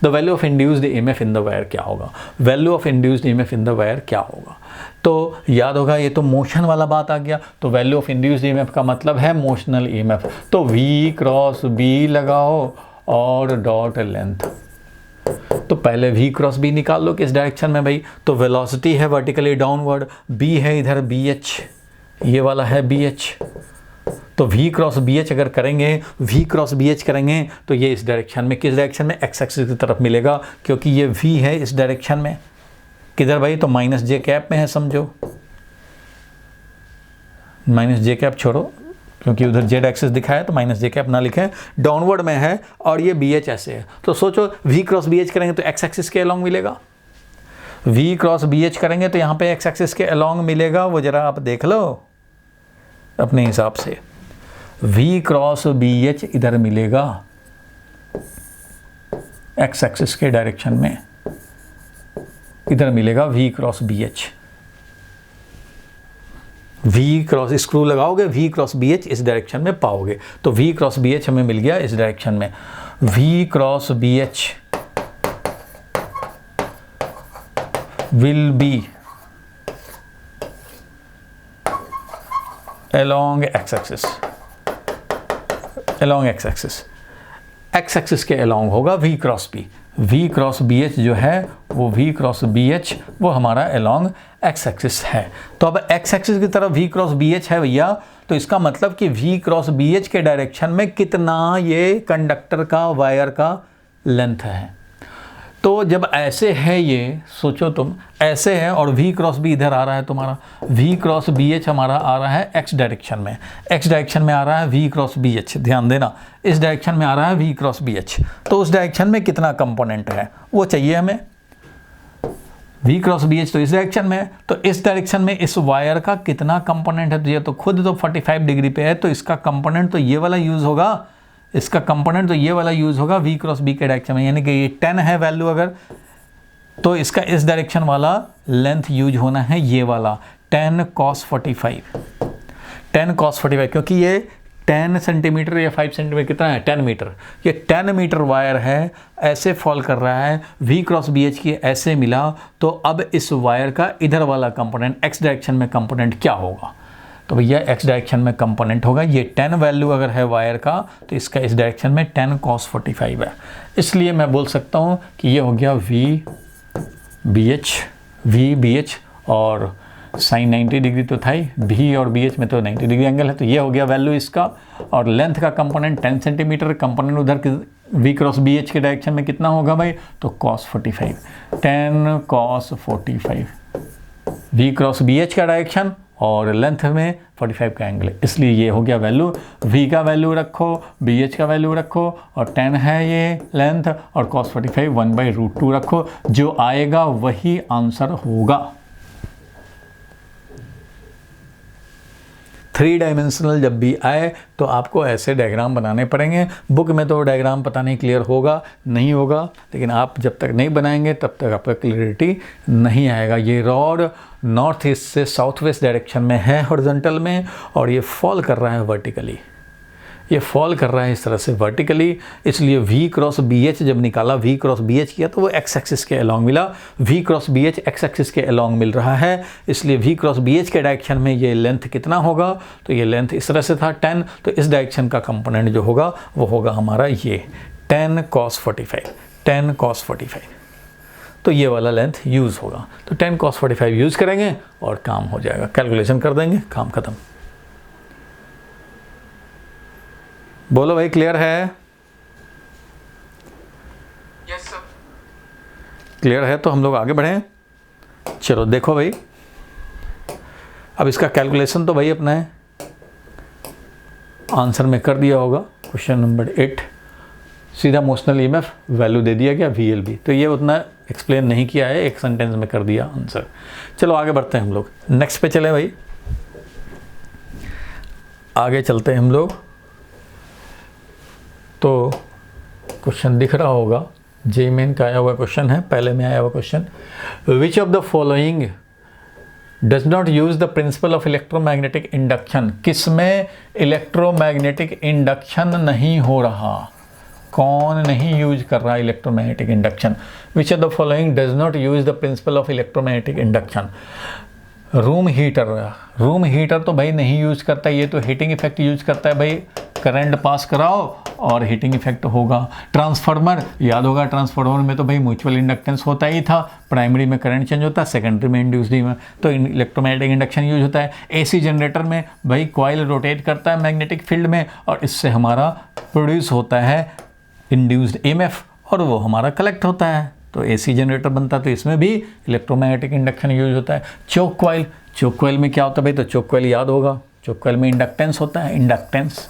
The value of induced EMF in the wire क्या होगा, value of induced EMF in the wire क्या होगा, तो याद होगा ये तो मोशन वाला बात आ गया। तो वैल्यू ऑफ इंड्यूस्ड ईएमएफ का मतलब है मोशनल ईएमएफ, तो V क्रॉस B लगाओ और डॉट लेंथ, तो पहले V क्रॉस B निकाल लो किस डायरेक्शन में भाई, तो वेलोसिटी है वर्टिकली डाउनवर्ड, B है इधर BH, ये वाला है BH, तो V क्रॉस BH अगर करेंगे, V क्रॉस BH करेंगे तो ये इस डायरेक्शन में, किस डायरेक्शन में, एक्स एक्सिस की तरफ मिलेगा, क्योंकि ये V है इस डायरेक्शन में, किधर भाई, तो माइनस जे कैप में है, समझो माइनस जे कैप छोड़ो, क्योंकि उधर जेड एक्सिस दिखाया तो माइनस जे कैप ना लिखें, डाउनवर्ड में है और ये BH ऐसे है। तो सोचो V क्रॉस BH करेंगे तो एक्स एक्सिस के अलॉन्ग मिलेगा, V क्रॉस BH करेंगे तो यहाँ पे एक्स एक्सिस के अलॉन्ग मिलेगा, वो जरा आप देख लो अपने हिसाब से। V क्रॉस BH इधर मिलेगा एक्स एक्सिस के डायरेक्शन में, इधर मिलेगा V cross BH, V cross, screw लगाओगे V क्रॉस BH इस डायरेक्शन में पाओगे, तो V क्रॉस BH हमें मिल गया इस डायरेक्शन में। V cross BH will be along x axis, along x axis, x axis के along होगा V cross B, V cross BH जो है वो V क्रॉस BH वो हमारा along x axis है। तो अब x axis की तरफ V क्रॉस BH है भैया, तो इसका मतलब कि V क्रॉस BH के डायरेक्शन में कितना ये कंडक्टर का, वायर का लेंथ है। तो जब ऐसे है, ये सोचो तुम ऐसे है और V क्रॉस B इधर आ रहा है तुम्हारा, V क्रॉस BH हमारा आ रहा है x डायरेक्शन में, x डायरेक्शन में आ रहा है V क्रॉस BH, ध्यान देना इस डायरेक्शन में आ रहा है V क्रॉस BH, तो उस डायरेक्शन में कितना कंपोनेंट है वो चाहिए हमें। V क्रॉस BH तो इस डायरेक्शन में है, तो इस डायरेक्शन में इस वायर का कितना कंपोनेंट है, तो ये तो खुद तो 45 डिग्री पे है, तो इसका कंपोनेंट तो ये वाला यूज़ होगा, इसका कंपोनेंट तो ये वाला यूज़ होगा V क्रॉस B के डायरेक्शन में, यानी कि ये 10 है वैल्यू, अगर तो इसका इस डायरेक्शन वाला लेंथ यूज होना है ये वाला 10 cos 45, 10 cos 45, क्योंकि ये 10 सेंटीमीटर या 5 सेंटीमीटर कितना है 10 मीटर, ये 10 मीटर वायर है, ऐसे फॉल कर रहा है, V क्रॉस बी एच की ऐसे मिला, तो अब इस वायर का इधर वाला कंपोनेंट x डायरेक्शन में कंपोनेंट क्या होगा? तो भैया x डायरेक्शन में कंपोनेंट होगा ये 10 वैल्यू अगर है वायर का, तो इसका इस डायरेक्शन में 10 cos 45 है। इसलिए मैं बोल सकता हूँ कि ये हो गया V बी एच और साइन 90 डिग्री तो था ही, V और BH में तो 90 डिग्री एंगल है, तो ये हो गया वैल्यू इसका। और लेंथ का कंपोनेंट 10 सेंटीमीटर, कंपोनेंट उधर V क्रॉस BH के डायरेक्शन में कितना होगा भाई? तो cos 45, 10 cos 45, V cross BH का डायरेक्शन और लेंथ में 45 का एंगल, इसलिए ये हो गया वैल्यू। V का वैल्यू रखो, BH का वैल्यू रखो, और 10 है ये लेंथ, और cos 45 1/√2 रखो, जो आएगा वही आंसर होगा। 3 डायमेंशनल जब भी आए तो आपको ऐसे डायग्राम बनाने पड़ेंगे। बुक में तो डायग्राम पता नहीं क्लियर होगा नहीं होगा, लेकिन आप जब तक नहीं बनाएंगे तब तक आपका क्लियरिटी नहीं आएगा। ये रॉड नॉर्थ ईस्ट से साउथ वेस्ट डायरेक्शन में है हॉरिजॉन्टल में, और ये फॉल कर रहा है वर्टिकली, ये फॉल कर रहा है इस तरह से वर्टिकली, इसलिए V क्रॉस BH जब निकाला, V क्रॉस BH किया तो वो x एक्सिस के अलॉन्ग मिला, V cross BH x axis के अलॉन्ग मिल रहा है, इसलिए V क्रॉस BH के डायरेक्शन में ये लेंथ कितना होगा? तो ये लेंथ इस तरह से था 10, तो इस डायरेक्शन का कंपोनेंट जो होगा वो होगा हमारा ये 10 cos 45, 10 cos 45, तो ये वाला लेंथ यूज़ होगा। तो 10 cos 45 यूज़ करेंगे और काम हो जाएगा, कैलकुलेशन कर देंगे, काम खत्म। बोलो भाई, क्लियर है? Yes sir. क्लियर है तो हम लोग आगे बढ़ें। चलो देखो भाई, अब इसका कैलकुलेशन तो भाई अपना है आंसर में कर दिया होगा। क्वेश्चन नंबर 8, सीधा मोशनल ईएमएफ वैल्यू दे दिया गया VLB, तो ये उतना एक्सप्लेन नहीं किया है, एक सेंटेंस में कर दिया आंसर। चलो आगे बढ़ते हैं हम लोग, नेक्स्ट पे चले भाई, आगे चलते हैं हम लोग। तो क्वेश्चन दिख रहा होगा, जेईई मेन का आया हुआ क्वेश्चन है, पहले में आया हुआ question, which of the following does not use the principle of electromagnetic induction? किसमें इलेक्ट्रोमैग्नेटिक इंडक्शन नहीं हो रहा? कौन नहीं यूज कर रहा electromagnetic induction? Which of the following does not use the principle of electromagnetic induction? Room heater, room heater तो भाई नहीं यूज करता, ये तो हीटिंग इफेक्ट यूज करता है भाई, करंट पास कराओ और हीटिंग इफेक्ट होगा। ट्रांसफार्मर, याद होगा ट्रांसफार्मर में तो भाई म्यूचुअल इंडक्टेंस होता ही था, प्राइमरी में करंट चेंज होता है, सेकेंडरी में इंड्यूस्ड में तो इलेक्ट्रोमैग्नेटिक इंडक्शन यूज होता है। एसी जनरेटर में भाई कॉइल रोटेट करता है मैग्नेटिक फील्ड में, और इससे हमारा प्रोड्यूस होता है इंड्यूस्ड ईएमएफ, और वो हमारा कलेक्ट होता है, तो एसी जनरेटर बनता है, तो इसमें भी इलेक्ट्रोमैग्नेटिक इंडक्शन यूज होता है। चोक कॉइल, चोक कॉइल में क्या होता है भाई? तो चोक कॉइल याद होगा, चोक कॉइल में इंडक्टेंस होता है, इंडक्टेंस।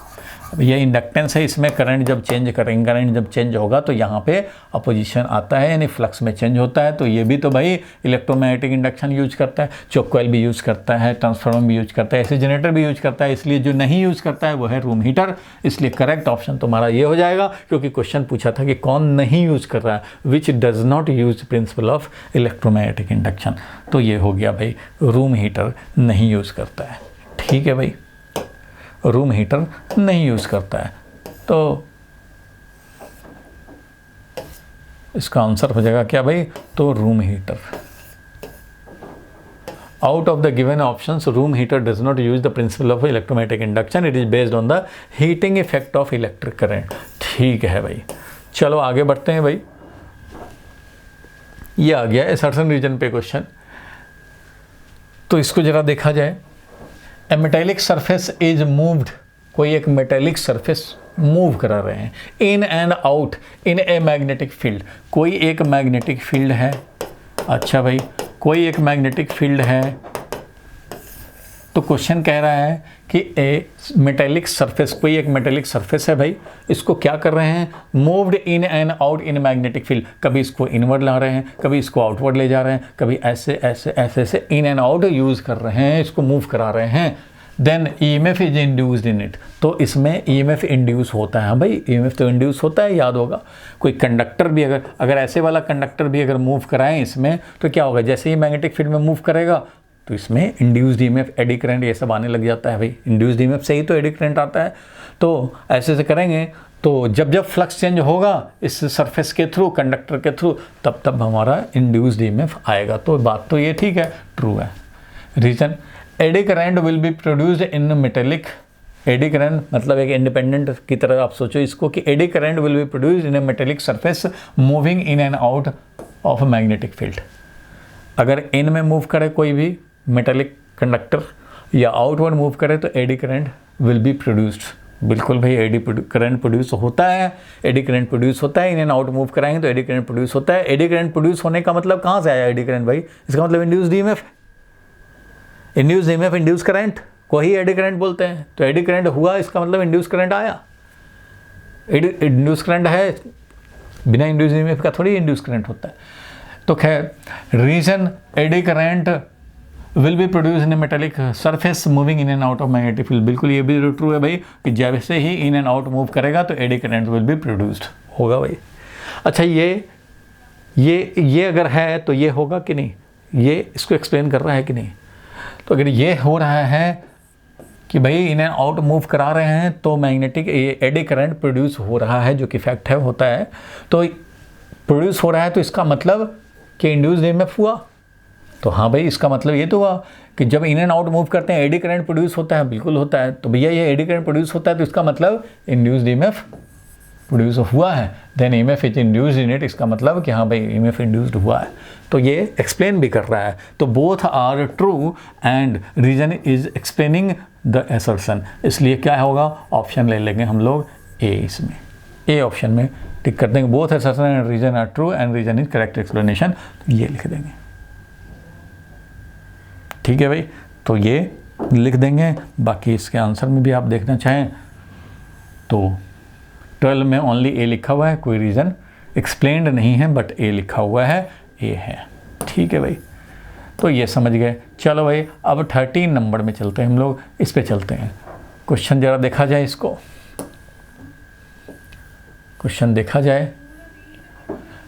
अब ये इंडक्टेंस है, इसमें करंट जब चेंज करेंगे, करंट जब चेंज होगा तो यहाँ पे अपोजिशन आता है, यानी फ्लक्स में चेंज होता है, तो ये भी तो भाई इलेक्ट्रोमैग्नेटिक इंडक्शन यूज करता है। चोक कॉइल भी यूज करता है, ट्रांसफार्मर भी यूज करता है, एसी जनरेटर भी यूज करता है, इसलिए जो नहीं यूज करता है वो है रूम हीटर। इसलिए करेक्ट ऑप्शन तुम्हारा ये हो जाएगा, क्योंकि क्वेश्चन पूछा था कि कौन नहीं यूज कर रहा है, which does not use principle of electromagnetic induction, तो ये हो गया भाई रूम हीटर नहीं यूज करता है। ठीक है भाई, रूम हीटर नहीं यूज करता है, तो इसका आंसर हो जाएगा क्या भाई? तो room heater. Out of the given options, room heater does not use the principle of electromagnetic induction, it is based on the heating effect of electric current. ठीक है भाई, चलो आगे बढ़ते हैं भाई। ये आ गया सर्टेन रीजन पे क्वेश्चन, तो इसको जरा देखा जाए। ए मेटेलिक सरफेस इज मूव्ड, कोई एक मेटेलिक सरफेस मूव करा रहे हैं, इन and out in a magnetic field, कोई एक मैग्नेटिक फील्ड है। अच्छा भाई, कोई एक मैग्नेटिक फील्ड है, तो क्वेश्चन कह रहा है कि ए मेटेलिक सरफेस, कोई एक मेटेलिक सरफेस है भाई, इसको क्या कर रहे हैं? Moved in and out in magnetic field, कभी इसको इनवर्ड ला रहे हैं, कभी इसको आउटवर्ड ले जा रहे हैं, कभी ऐसे ऐसे ऐसे ऐसे इन एंड आउट यूज़ कर रहे हैं, इसको मूव करा रहे हैं। Then EMF is induced in it, तो इसमें EMF इंड्यूस होता है। भाई EMF तो इंड्यूस होता है, याद होगा। कोई कंडक्टर भी अगर ऐसे वाला कंडक्टर भी अगर मूव कराएं इसमें, तो क्या होगा, जैसे ही मैग्नेटिक फील्ड में मूव करेगा तो इसमें इंड्यूस्ड EMF, एडी करंट ये सब आने लग जाता है। भाई इंड्यूस्ड EMF से ही तो एडी करंट आता है। तो ऐसे से करेंगे तो जब जब फ्लक्स चेंज होगा इस सरफेस के थ्रू, कंडक्टर के थ्रू, तब तब हमारा इंड्यूस्ड EMF आएगा। तो बात तो ये ठीक है, ट्रू है। Reason, eddy current will be produced in metallic, eddy current मतलब एक इंडिपेंडेंट की तरह आप सोचो इसको कि eddy current will be produced in a metallic surface moving in and out of magnetic field. अगर इन में मूव करे कोई भी मेटेलिक कंडक्टर या आउटवर्ड मूव करे तो eddy current will be produced. बिल्कुल भाई, एडी करंट प्रोड्यूस होता है, एडी करंट प्रोड्यूस होता है। इन एंड आउट मूव कराएंगे तो एडी करंट प्रोड्यूस होता है। एडी करंट प्रोड्यूस होने का मतलब कहाँ से आया एडी करंट भाई? इसका मतलब induced EMF, induced EMF induce current को ही एडी करंट बोलते हैं। तो एडी करंट हुआ, इसका मतलब इंड्यूस करंट आया। इंड्यूस करंट है, बिना इंड्यूस EMF का थोड़ी इंड्यूस करंट होता है। तो खैर, reason eddy current will be produce in a metallic surface moving in and out of magnetic field. बिल्कुल ये भी ट्रू है भाई कि जैसे ही इन एंड आउट मूव करेगा तो eddy current will be produced होगा भाई। अच्छा, ये अगर है तो ये होगा कि नहीं, ये इसको एक्सप्लेन कर रहा है कि नहीं? तो अगर ये हो रहा है कि भाई इन एंड आउट मूव करा रहे हैं तो मैग्नेटिक एडी करंट प्रोड्यूस हो रहा है, जो कि फैक्ट है, होता है। तो प्रोड्यूस हो रहा है तो इसका मतलब कि इंड्यूस्ड EMF हुआ। तो हाँ भाई, इसका मतलब ये तो हुआ कि जब इन एंड आउट मूव करते हैं एडी करंट प्रोड्यूस होता है। बिल्कुल होता है। तो भैया ये एडी करंट प्रोड्यूस होता है तो इसका मतलब इंड्यूस्ड EMF प्रोड्यूस हुआ है। Then EMF is induced in it, इसका मतलब कि हाँ भाई EMF इंड्यूस्ड हुआ है। तो ये एक्सप्लेन भी कर रहा है। तो both are true and reason is explaining the assertion. इसलिए क्या होगा, ऑप्शन ले लेंगे हम लोग ए, इसमें ए ऑप्शन में टिक कर देंगे। Both assertion and reason are true and reason is correct explanation, तो ये लिख देंगे। ठीक है भाई, तो ये लिख देंगे। बाकी इसके आंसर में भी आप देखना चाहें तो 12 में ओनली ए लिखा हुआ है, कोई रीज़न एक्सप्लेन्ड नहीं है, बट ए लिखा हुआ है, ए है। ठीक है भाई, तो ये समझ गए। चलो भाई, अब 13 नंबर में चलते हैं हम लोग, इस पे चलते हैं। क्वेश्चन जरा देखा जाए, इसको क्वेश्चन देखा जाए।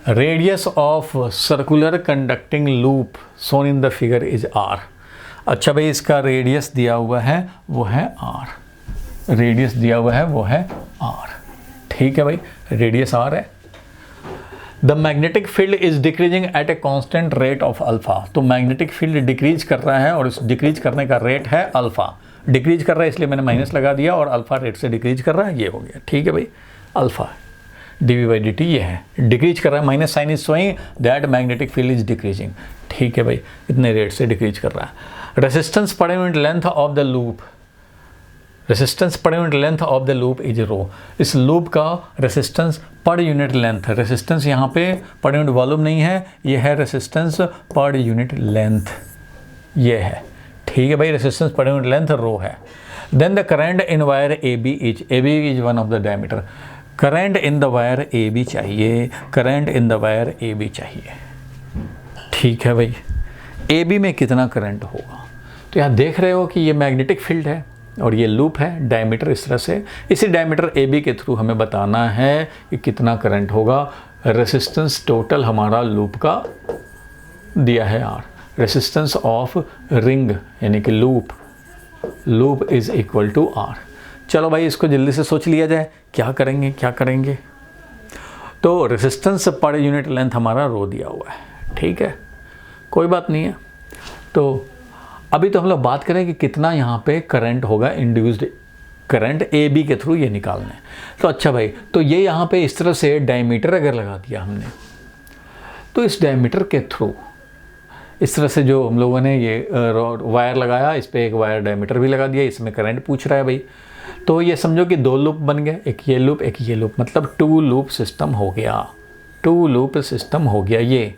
Radius of circular conducting loop shown in the figure is R। अच्छा भाई, इसका रेडियस दिया हुआ है वो है R, रेडियस दिया हुआ है वो है R। ठीक है भाई, रेडियस R है। The magnetic field is decreasing eight a constant rate of alpha. तो मैग्नेटिक फील्ड डिक्रीज कर रहा है और उस डिक्रीज करने का रेट है अल्फा। डिक्रीज कर रहा है इसलिए मैंने माइनस लगा दिया, और अल्फा रेट से डिक्रीज कर रहा है, ये हो गया। ठीक है भाई, अल्फा dV/dt ये है, डिक्रीज कर रहा है, minus sign is showing that magnetic field is decreasing. ठीक है भाई, इतने रेट से डिक्रीज कर रहा है। Resistance per unit length of the loop, resistance per unit length of the loop is rho. इस लूप का resistance per unit length, resistance यहाँ पे पर यूनिट वॉल्यूम नहीं है, ये है रेसिस्टेंस पर यूनिट लेंथ, ये है। ठीक है भाई, resistance per unit length rho है। Then the current in wire AB is one of the diameter. Current in the wire AB चाहिए, current in the wire AB चाहिए। ठीक है भाई, AB में कितना करंट होगा? तो यहाँ देख रहे हो कि ये मैग्नेटिक फील्ड है और ये लूप है, डायमीटर इस तरह से। इसी डायमीटर AB के थ्रू हमें बताना है कि कितना करंट होगा। रेसिस्टेंस टोटल हमारा लूप का दिया है R। रेसिस्टेंस ऑफ रिंग यानी कि loop is equal to R। चलो भाई, इसको जल्दी से सोच लिया जाए, क्या करेंगे। तो रेसिस्टेंस पर यूनिट लेंथ हमारा रो दिया हुआ है। ठीक है, कोई बात नहीं है। तो अभी तो हम लोग बात करें कि कितना यहाँ पे करंट होगा, इंड्यूस्ड करंट AB के थ्रू, ये निकालना है। तो अच्छा भाई, तो ये यहाँ पे इस तरह से डायमीटर अगर लगा दिया हमने, तो इस डायमीटर के थ्रू इस तरह से जो हम लोगों ने ये वायर लगाया, इस पर एक वायर डायमीटर भी लगा दिया, इसमें करंट पूछ रहा है भाई। तो ये समझो कि 2 लूप बन गए, एक ये लूप, मतलब 2 लूप सिस्टम हो गया, 2 लूप सिस्टम हो गया। ये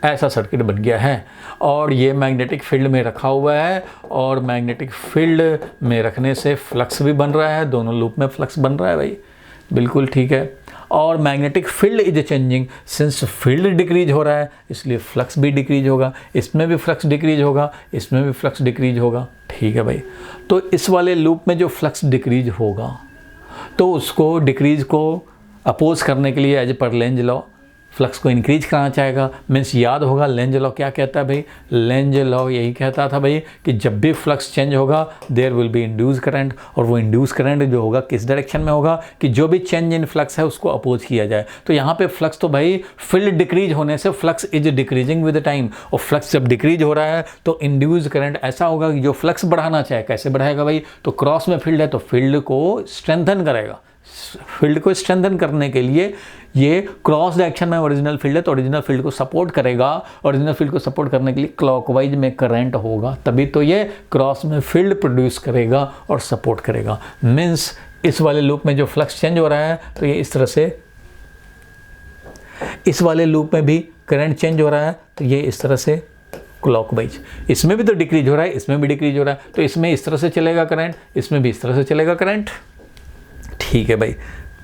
ऐसा सर्किट बन गया है और ये मैग्नेटिक फील्ड में रखा हुआ है, और मैग्नेटिक फील्ड में रखने से फ्लक्स भी बन रहा है, दोनों लूप में फ्लक्स बन रहा है भाई। बिल्कुल ठीक है। और magnetic field is changing, since field decrease हो रहा है इसलिए फ्लक्स भी डिक्रीज होगा, इसमें भी फ्लक्स डिक्रीज होगा, इसमें भी फ्लक्स डिक्रीज होगा। ठीक है भाई। तो इस वाले लूप में जो फ्लक्स डिक्रीज होगा तो उसको डिक्रीज को अपोज करने के लिए as per Lenz law flux को इंक्रीज कराना चाहेगा। मीन्स याद होगा लेंज लॉ क्या कहता है भाई, लेंज लॉ यही कहता था भाई कि जब भी फ्लक्स चेंज होगा there will be induce current, और वो इंड्यूस करंट जो होगा किस डायरेक्शन में होगा कि जो भी चेंज इन फ्लक्स है उसको अपोज किया जाए। तो यहाँ पे फ्लक्स तो भाई फील्ड डिक्रीज होने से flux is decreasing with time, और फ्लक्स जब डिक्रीज हो रहा है तो इंड्यूस करंट ऐसा होगा कि जो फ्लक्स बढ़ाना चाहे कैसे बढ़ाएगा भाई, तो क्रॉस में फील्ड है तो फील्ड को स्ट्रेंथन करेगा। फील्ड को स्ट्रेंथन करने के लिए ये क्रॉस डायरेक्शन में ओरिजिनल फील्ड है तो ओरिजिनल फील्ड को सपोर्ट करेगा। ओरिजिनल फील्ड को सपोर्ट करने के लिए क्लॉकवाइज में करंट होगा, तभी तो ये क्रॉस में फील्ड प्रोड्यूस करेगा और सपोर्ट करेगा। मीन्स इस वाले लूप में जो फ्लक्स चेंज हो रहा है तो ये इस तरह से, इस वाले लूप में भी करंट चेंज हो रहा है तो ये इस तरह से क्लॉकवाइज। इसमें भी तो डिक्रीज हो रहा है, इसमें भी डिक्रीज हो रहा है, तो इसमें इस तरह से चलेगा करंट, इसमें भी इस तरह से चलेगा करंट। ठीक है भाई,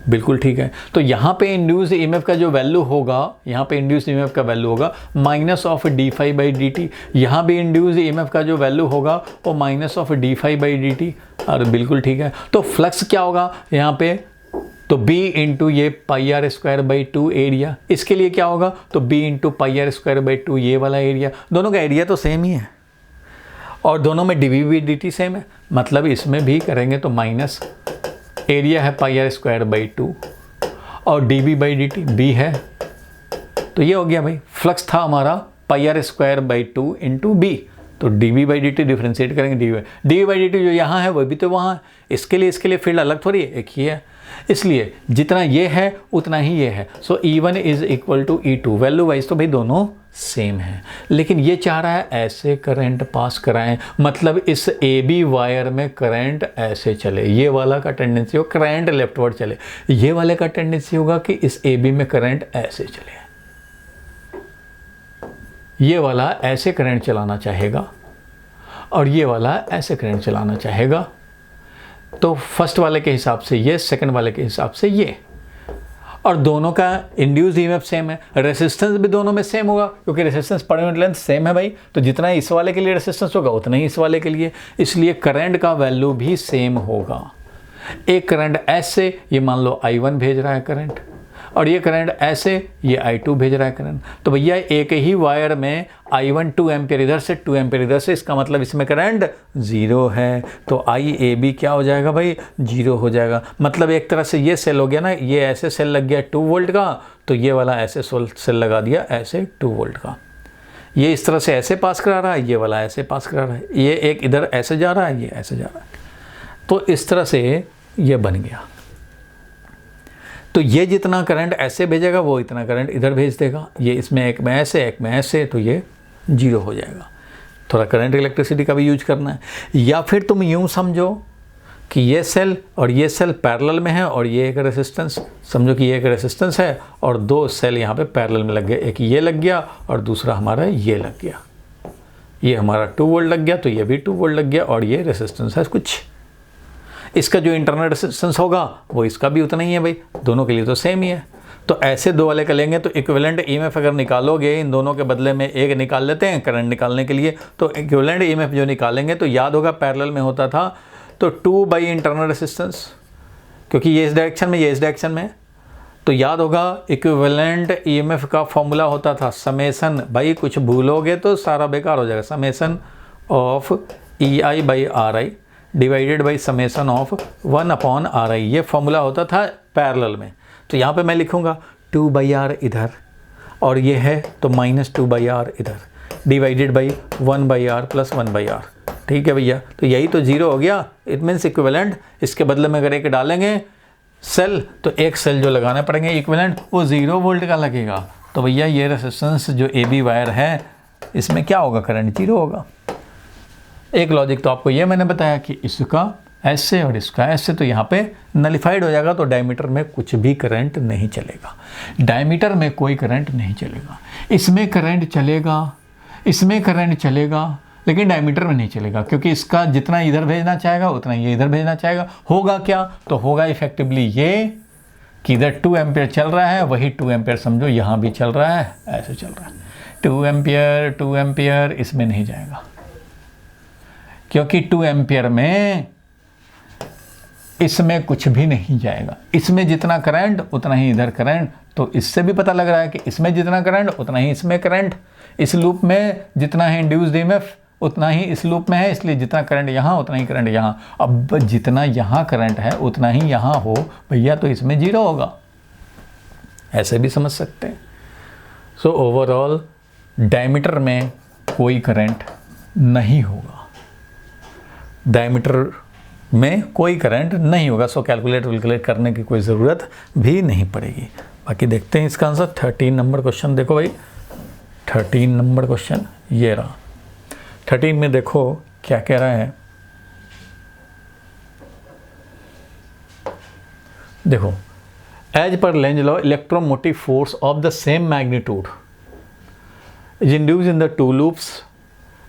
बिल्कुल ठीक है। तो यहाँ पे इंड्यूस ईएमएफ का जो वैल्यू होगा, यहाँ पे इंड्यूस ईएमएफ का वैल्यू होगा minus of d phi by D t. यहाँ भी इंड्यूस ईएमएफ का जो वैल्यू होगा वो minus of d phi by D t. और बिल्कुल ठीक है। तो फ्लक्स क्या होगा यहाँ पे, तो B इंटू ये pi are square by 2 area. इसके लिए क्या होगा, तो B into pi are square by 2 ये वाला एरिया। दोनों का एरिया तो सेम ही है और दोनों में dV बाई dt सेम है, मतलब इसमें भी करेंगे तो माइनस एरिया है पाई आर स्क्वायर बाई 2 और dV बाई dt B है। तो ये हो गया भाई, फ्लक्स था हमारा pi are square by 2 into B, तो dV बाई dt डिफ्रेंशिएट करेंगे dV बाई dt जो यहाँ है वो भी तो वहाँ है। इसके लिए फील्ड अलग थोड़ी है, एक ही है, इसलिए जितना ये है उतना ही ये है। So E1 is equal to E2। Value wise तो भाई दोनों सेम है, लेकिन ये चाह रहा है ऐसे करंट पास कराएं, मतलब इस AB वायर में करंट ऐसे चले। ये वाला का टेंडेंसी हो करंट लेफ्टवर्ड चले, ये वाले का टेंडेंसी होगा कि इस AB में करंट ऐसे चले। ये वाला ऐसे करंट चलाना चाहेगा और ये वाला ऐसे करंट चलाना चाहेगा। तो फर्स्ट वाले के हिसाब से ये, सेकंड वाले के हिसाब से ये, और दोनों का इंड्यूस ईएमएफ सेम है। रेसिस्टेंस भी दोनों में सेम होगा क्योंकि resistance per unit length same है भाई, तो जितना इस वाले के लिए रेसिस्टेंस होगा उतना ही इस वाले के लिए, इसलिए करंट का वैल्यू भी सेम होगा। एक करंट ऐसे, ये मान लो I1 भेज रहा है करंट, और ये करंट ऐसे, ये I2 भेज रहा है करंट। तो भैया एक ही वायर में I1 2 एम्पियर इधर से 2 एम्पियर इधर से, इसका मतलब इसमें करंट 0 है। तो IAB क्या हो जाएगा भाई, 0 हो जाएगा। मतलब एक तरह से ये सेल हो गया ना, ये ऐसे सेल लग गया 2 वोल्ट का, तो ये वाला ऐसे सेल लगा दिया ऐसे 2 वोल्ट का। ये इस तरह से ऐसे पास करा रहा है, ये वाला ऐसे पास करा रहा है, ये एक इधर ऐसे जा रहा है, ये ऐसे जा रहा है। तो इस तरह से ये बन गया। तो ये जितना करंट ऐसे भेजेगा वो इतना करंट इधर भेज देगा। ये इसमें एक में ऐसे, एक में ऐसे, तो ये 0 हो जाएगा। थोड़ा करंट इलेक्ट्रिसिटी का भी यूज करना है। या फिर तुम यूँ समझो कि ये सेल और ये सेल पैरेलल में है और ये एक रेसिस्टेंस, समझो कि ये एक रेसिस्टेंस है और दो सेल यहाँ पे पैरेलल में लग गए, एक ये लग गया और दूसरा हमारा ये लग गया। ये हमारा 2 वोल्ट लग गया तो ये भी 2 वोल्ट लग गया, और ये रेसिस्टेंस है कुछ। इसका जो इंटरनल रेसिस्टेंस होगा वो इसका भी उतना ही है भाई, दोनों के लिए तो सेम ही है। तो ऐसे दो वाले का लेंगे तो इक्विवेलेंट ईएमएफ अगर निकालोगे, इन दोनों के बदले में एक निकाल लेते हैं करंट निकालने के लिए, तो इक्विवेलेंट ईएमएफ जो निकालेंगे तो याद होगा पैरेलल में होता था तो 2 बाई इंटरनल रेसिस्टेंस, क्योंकि ये इस डायरेक्शन में, ये इस डायरेक्शन में, तो याद होगा इक्विवेलेंट ईएमएफ का फॉर्मूला होता था समेसन, भाई कुछ भूलोगे तो सारा बेकार हो जाएगा, summation of EI by RI divided by summation of 1 upon RI। ये फॉर्मूला होता था पैरेलल में। तो यहाँ पे मैं लिखूँगा 2 बाई R इधर और ये है तो -2 बाई R इधर divided by 1 by R plus 1 by R। ठीक है भैया, तो यही तो 0 हो गया। It means equivalent. इसके बदले में अगर एक डालेंगे सेल तो एक सेल जो लगाने पड़ेंगे इक्विवेलेंट वो 0 वोल्ट का लगेगा। तो भैया ये रेसिस्टेंस जो AB वायर है इसमें क्या होगा, करंट 0 होगा। एक लॉजिक तो आपको ये मैंने बताया कि इसका ऐसे और इसका ऐसे, तो यहाँ पे नलिफाइड हो जाएगा, तो डायमीटर में कुछ भी करंट नहीं चलेगा। डायमीटर में कोई करंट नहीं चलेगा। इसमें करंट चलेगा, इसमें करंट चलेगा, लेकिन डायमीटर में नहीं चलेगा, क्योंकि इसका जितना इधर भेजना चाहेगा उतना ये इधर भेजना चाहेगा। होगा क्या, तो होगा इफेक्टिवली ये कि इधर 2 एम्पियर चल रहा है, वही 2 एम्पियर समझो यहाँ भी चल रहा है, ऐसे चल रहा है 2 एम्पियर 2 एम्पियर, इसमें नहीं जाएगा क्योंकि 2 एम्पियर में इसमें कुछ भी नहीं जाएगा, इसमें जितना करंट उतना ही इधर करंट, तो इससे भी पता लग रहा है कि इसमें जितना करंट उतना ही इसमें करंट, इस लूप में जितना है इंड्यूस्ड ईएमएफ उतना ही इस लूप में है, इसलिए जितना करंट यहाँ उतना ही करंट यहाँ। अब जितना यहाँ करंट है उतना ही यहाँ हो भैया, तो इसमें 0 होगा, ऐसे भी समझ सकते हैं। सो ओवरऑल डायमीटर में कोई करंट नहीं होगा, डायमीटर में कोई करंट नहीं होगा। सो कैलकुलेट करने की कोई ज़रूरत भी नहीं पड़ेगी। बाकी देखते हैं इसका आंसर। 13 नंबर क्वेश्चन देखो भाई, 13 नंबर क्वेश्चन ये रहा। 13 में देखो क्या कह रहा है, देखो as per Lenz law electromotive force of the same magnitude is induced in the 2 loops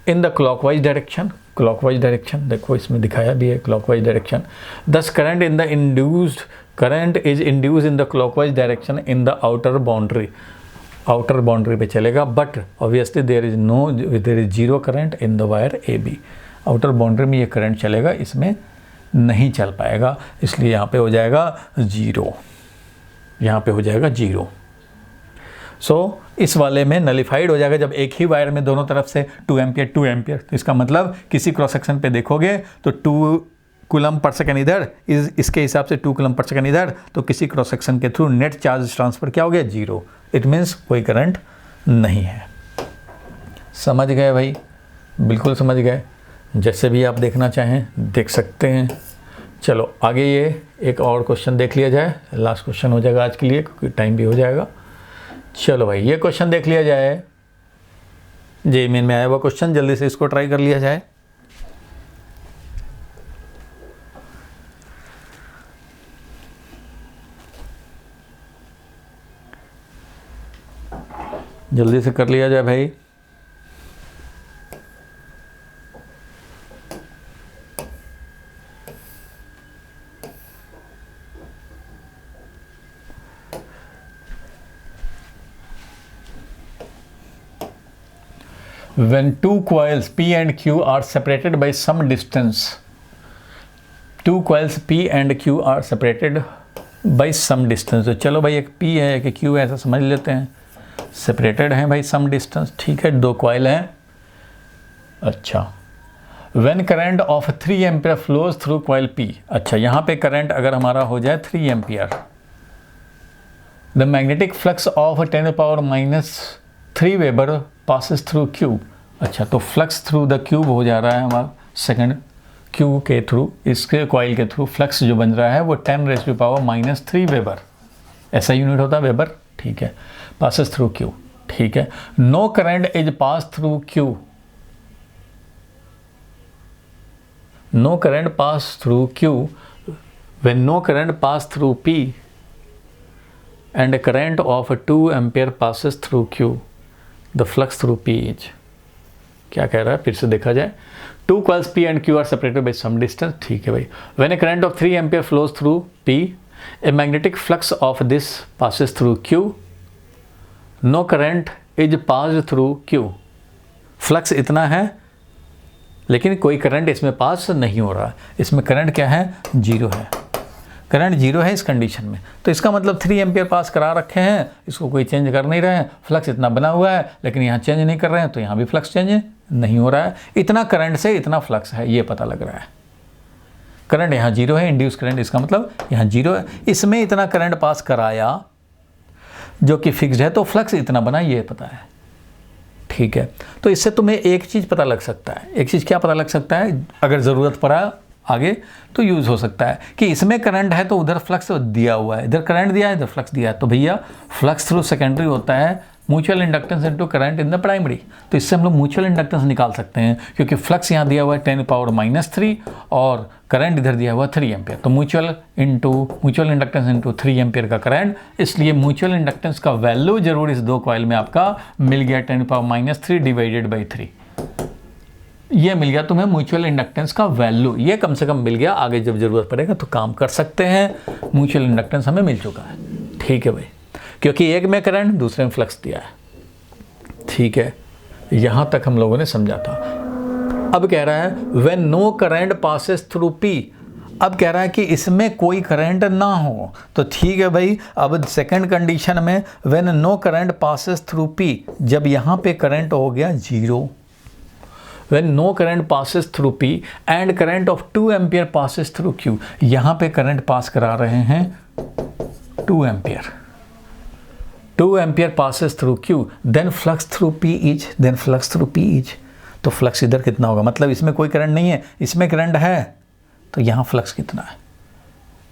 in the clockwise direction. Clockwise direction देखो इसमें दिखाया भी है, clockwise direction. Thus current in the induced current is induced in the clockwise direction in the outer boundary. Outer boundary पे चलेगा, but obviously there is 0 current in the wire A B. Outer boundary में ये current चलेगा, इसमें नहीं चल पाएगा, इसलिए यहाँ पे हो जाएगा 0, यहाँ पे हो जाएगा 0। सो इस वाले में नलिफाइड हो जाएगा जब एक ही वायर में दोनों तरफ से 2 एम्पियर 2 एम्पियर। तो इसका मतलब किसी क्रॉस सेक्शन पे देखोगे तो 2 कूलम पर सेकंड इधर, इसके हिसाब से 2 कूलम पर सेकंड इधर, तो किसी क्रॉस सेक्शन के थ्रू नेट चार्ज ट्रांसफर क्या हो गया 0। इट मीन्स कोई करंट नहीं है। समझ गए भाई, बिल्कुल समझ गए। जैसे भी आप देखना चाहें देख सकते हैं। चलो आगे ये एक और क्वेश्चन देख लिया जाए, लास्ट क्वेश्चन हो जाएगा आज के लिए क्योंकि टाइम भी हो जाएगा। चलो भाई ये क्वेश्चन देख लिया जाए, जेईई मेन में आया हुआ क्वेश्चन, जल्दी से इसको ट्राई कर लिया जाए। जल्दी से कर लिया जाए भाई। When 2 coils P and Q are separated by some distance, 2 coils P and Q are separated by some distance। तो चलो भाई एक P है एक Q है, ऐसा समझ लेते हैं। सेपरेटेड हैं भाई some distance, ठीक है, 2 कॉइल हैं। अच्छा, when current of 3 ampere flows through coil P, अच्छा यहाँ पे करंट अगर हमारा हो जाए 3 ampere, the magnetic flux of 10⁻³ weber passes through Q। अच्छा तो फ्लक्स थ्रू द क्यूब हो जा रहा है हमारा सेकंड Q के थ्रू, इसके कॉइल के थ्रू फ्लक्स जो बन रहा है वो 10⁻³ वेबर, ऐसा यूनिट होता है वेबर, ठीक है। पासेस थ्रू Q, ठीक है। No current is pass through Q, no current pass through Q, when no current pass through P and a current of 2 ampere passes through Q, the flux through P is, क्या कह रहा है फिर से देखा जाए। 2 coils P and Q are separated by some distance, ठीक है भाई। When a current of 3 ampere flows through P, a magnetic flux of this passes through Q, no current is passed through Q। Flux इतना है लेकिन कोई current इसमें पास नहीं हो रहा है, इसमें करंट क्या है 0 है, करंट 0 है इस कंडीशन में। तो इसका मतलब 3 एम्पियर पास करा रखे हैं, इसको कोई चेंज कर नहीं रहे हैं, फ्लक्स इतना बना हुआ है लेकिन यहाँ चेंज नहीं कर रहे हैं, तो यहाँ भी फ्लक्स चेंज नहीं हो रहा है। इतना करंट से इतना फ्लक्स है ये पता लग रहा है। करंट यहाँ 0 है, इंड्यूस करंट, इसका मतलब यहाँ 0 है, इसमें इतना करंट पास कराया जो कि फिक्स्ड है, तो फ्लक्स इतना बना ये पता है, ठीक है। तो इससे तुम्हें एक चीज़ पता लग सकता है, एक चीज़ क्या पता लग सकता है, अगर ज़रूरत पड़ा आगे तो यूज़ हो सकता है कि इसमें करंट है तो उधर फ्लक्स दिया हुआ है, इधर करंट दिया है इधर फ्लक्स दिया है, तो भैया फ्लक्स थ्रू सेकेंडरी होता है mutual inductance into current in the primary. तो इससे हम लोग म्यूचुअल इंडक्टेंस निकाल सकते हैं क्योंकि फ्लक्स यहाँ दिया हुआ है 10⁻³ और करंट इधर दिया हुआ है 3 एम्पियर, तो म्यूचुअल इंडक्टेंस इंटू 3 एम्पियर का करंट, इसलिए म्यूचुअल इंडक्टेंस का वैल्यू जरूर इस 2 कॉइल में आपका मिल गया 10⁻³ डिवाइडेड बाई 3, ये मिल गया तुम्हें म्यूचुअल इंडक्टेंस का वैल्यू, ये कम से कम मिल गया। आगे जब जरूरत पड़ेगा तो काम कर सकते हैं, म्यूचुअल इंडक्टेंस हमें मिल चुका है, ठीक है भाई, क्योंकि एक में करंट दूसरे में फ्लक्स दिया है, ठीक है। यहाँ तक हम लोगों ने समझा था। अब कह रहा है when no current passes through P। अब कह रहा है कि इसमें कोई करंट ना हो, तो ठीक है भाई। अब सेकंड कंडीशन में when no current passes through P, जब यहाँ पे करंट हो गया 0, when no current passes through P and current of 2 ampere passes through Q, यहाँ पे करंट पास करा रहे हैं 2 ampere, 2 ampere passes through Q, then flux through P is, then flux through P is. तो flux इधर कितना होगा, मतलब इसमें कोई करंट नहीं है, इसमें करंट है, तो यहाँ फ्लक्स कितना है,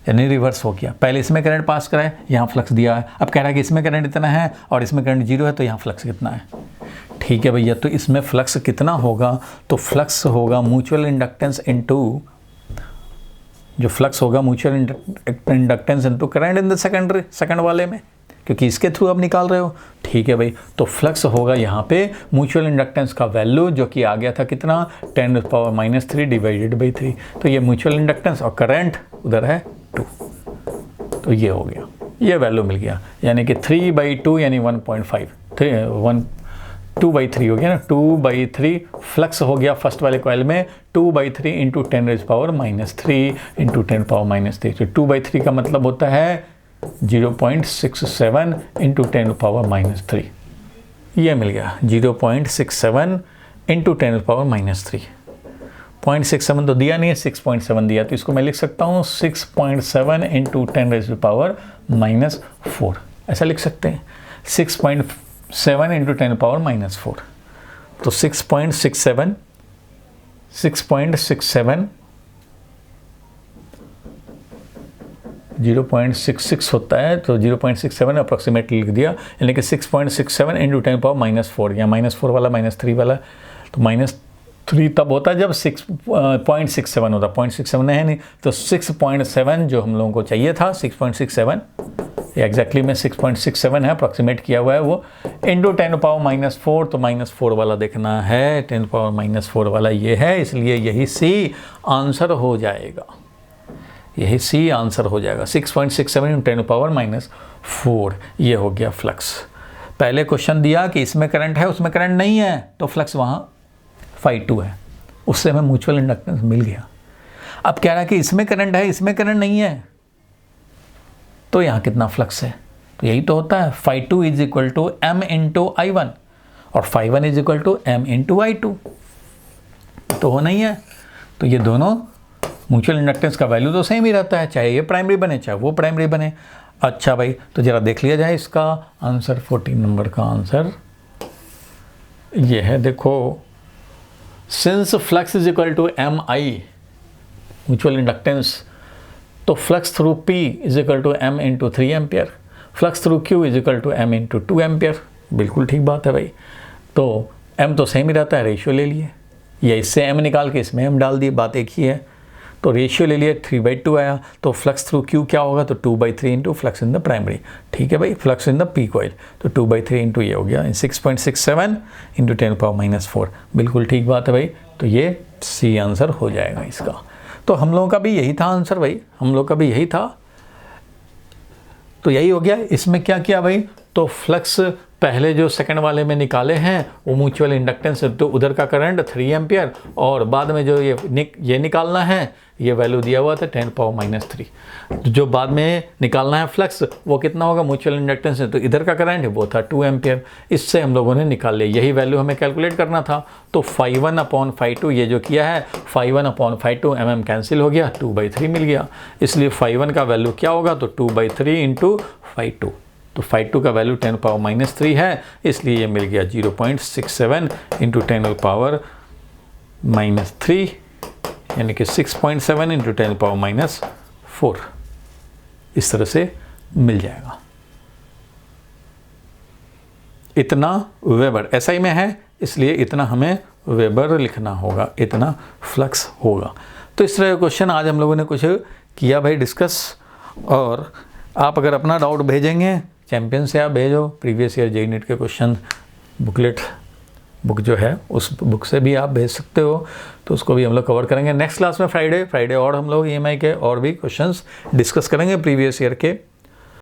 यानी रिवर्स हो गया। पहले इसमें करंट पास करा है, यहाँ फ्लक्स दिया है। अब कह रहा है कि इसमें करंट इतना है और इसमें करंट 0 है, तो यहाँ फ्लक्स कितना है। ठीक है भैया, तो इसमें फ्लक्स कितना होगा, तो फ्लक्स होगा म्यूचुअल इंडक्टेंस इनटू, जो फ्लक्स होगा mutual inductance into current in the second वाले में, क्योंकि इसके थ्रू आप निकाल रहे हो। ठीक है भाई, तो फ्लक्स होगा यहाँ पे म्यूचुअल इंडक्टेंस का वैल्यू जो कि आ गया था कितना, 10⁻³ डिवाइडेड बाई 3। तो ये म्यूचुअल इंडक्टेंस और करंट उधर है 2, तो ये हो गया, ये वैल्यू मिल गया, यानी कि 3/2 यानी 1.5, 2/3 हो गया ना, 2/3 फ्लक्स हो गया फर्स्ट वाले कॉइल में, 2/3 इंटू 10⁻³ इंटू 10⁻³ तो 2/3 का मतलब होता है 0.67 इंटू 10⁻³ ये मिल गया, 0.67 इंटू 10⁻³ 0.67 तो दिया नहीं है, 6.7 दिया, तो इसको मैं लिख सकता हूँ 6.7 इंटू 10⁻⁻⁴ ऐसा लिख सकते हैं, 6.7 इंटू 10⁻⁻⁴ तो 6.67 0.66 होता है, तो 0.67 अप्रॉक्सीमेटली लिख दिया, यानी कि 6.67 इंटू 10⁻⁻⁴, या -4 वाला -3 वाला, तो -3 तब होता है जब 6.67 होता, 0.67 है नहीं, तो 6.7 जो हम लोगों को चाहिए था, 6.67 एग्जैक्टली में 6.67 है, अप्रॉक्सीमेट किया हुआ है वो, इंटू 10⁻⁻⁴, तो -4 वाला देखना है, 10⁻⁻⁴ वाला ये है, इसलिए यही सी आंसर हो जाएगा, यही सी आंसर हो जाएगा। 6.67 इंटू 10⁻⁻⁴ ये हो गया फ्लक्स। पहले क्वेश्चन दिया कि इसमें करंट है, उसमें करंट नहीं है, तो फ्लक्स वहाँ φ2 है, उससे हमें म्यूचुअल इंडक्टेंस मिल गया। अब कह रहा है कि इसमें करंट है, इसमें करंट नहीं है, तो यहाँ कितना फ्लक्स है, तो यही तो होता है φ2 is equal to m into I1 और φ1 is equal to m into I2, तो होना ही है। तो ये दोनों म्यूचुअल इंडक्टेंस का वैल्यू तो सेम ही रहता है, चाहे ये प्राइमरी बने चाहे वो प्राइमरी बने। अच्छा भाई, तो जरा देख लिया जाए इसका आंसर, 14 नंबर का आंसर ये है, देखो, since flux is equal to MI mutual inductance, तो flux through P is equal to m into 3 ampere, flux through Q is equal to m into 2 ampere. बिल्कुल ठीक बात है भाई, तो m तो सेम ही रहता है, रेशियो ले लिए, या इससे m निकाल के इसमें m डाल दिए, बात एक ही है, तो रेशियो ले लिए, 3/2 आया, तो फ्लक्स थ्रू Q क्या होगा, तो 2/3 into flux in the primary. ठीक है भाई, flux in the P coil, तो 2/3 इंटू ये हो गया 6.67 इंटू 10⁻⁴ बिल्कुल ठीक बात है भाई, तो ये सी आंसर हो जाएगा इसका। तो हम लोगों का भी यही था आंसर भाई, हम लोग का भी यही था, तो यही हो गया। इसमें क्या किया भाई, तो फ्लक्स पहले जो सेकंड वाले में निकाले हैं वो म्यूचुअल इंडक्टेंस, तो उधर का करंट 3 एम्पियर, और बाद में जो ये निकालना है, ये वैल्यू दिया हुआ था 10⁻⁻3, तो जो बाद में निकालना है फ्लक्स वो कितना होगा म्यूचुअल इंडक्टेंस है, तो इधर का करंट है वो था 2 एम्पियर, इससे हम लोगों ने निकाल लिया, यही वैल्यू हमें कैलकुलेट करना था। तो φ1/φ2 ये जो किया है, φ1/φ2 mm कैंसिल हो गया, 2/3 मिल गया, इसलिए φ1 का वैल्यू क्या होगा, तो 2/3 इंटू φ2, तो φ2 का वैल्यू 10⁻⁻3 है, इसलिए ये मिल गया 0.67 इंटू 10⁻⁻3 यानी कि 6.7 इंटू 10⁻⁻4 इस तरह से मिल जाएगा। इतना वेबर SI में है, इसलिए इतना हमें वेबर लिखना होगा, इतना फ्लक्स होगा। तो इस तरह का क्वेश्चन आज हम लोगों ने कुछ किया भाई डिस्कस, और आप अगर अपना डाउट भेजेंगे चैंपियन से आप भेजो, प्रीवियस ईयर JEE नीट के क्वेश्चन बुकलेट बुक जो है उस बुक से भी आप भेज सकते हो, तो उसको भी हम लोग कवर करेंगे नेक्स्ट क्लास में। फ्राइडे और हम लोग EMI के और भी क्वेश्चंस डिस्कस करेंगे प्रीवियस ईयर के।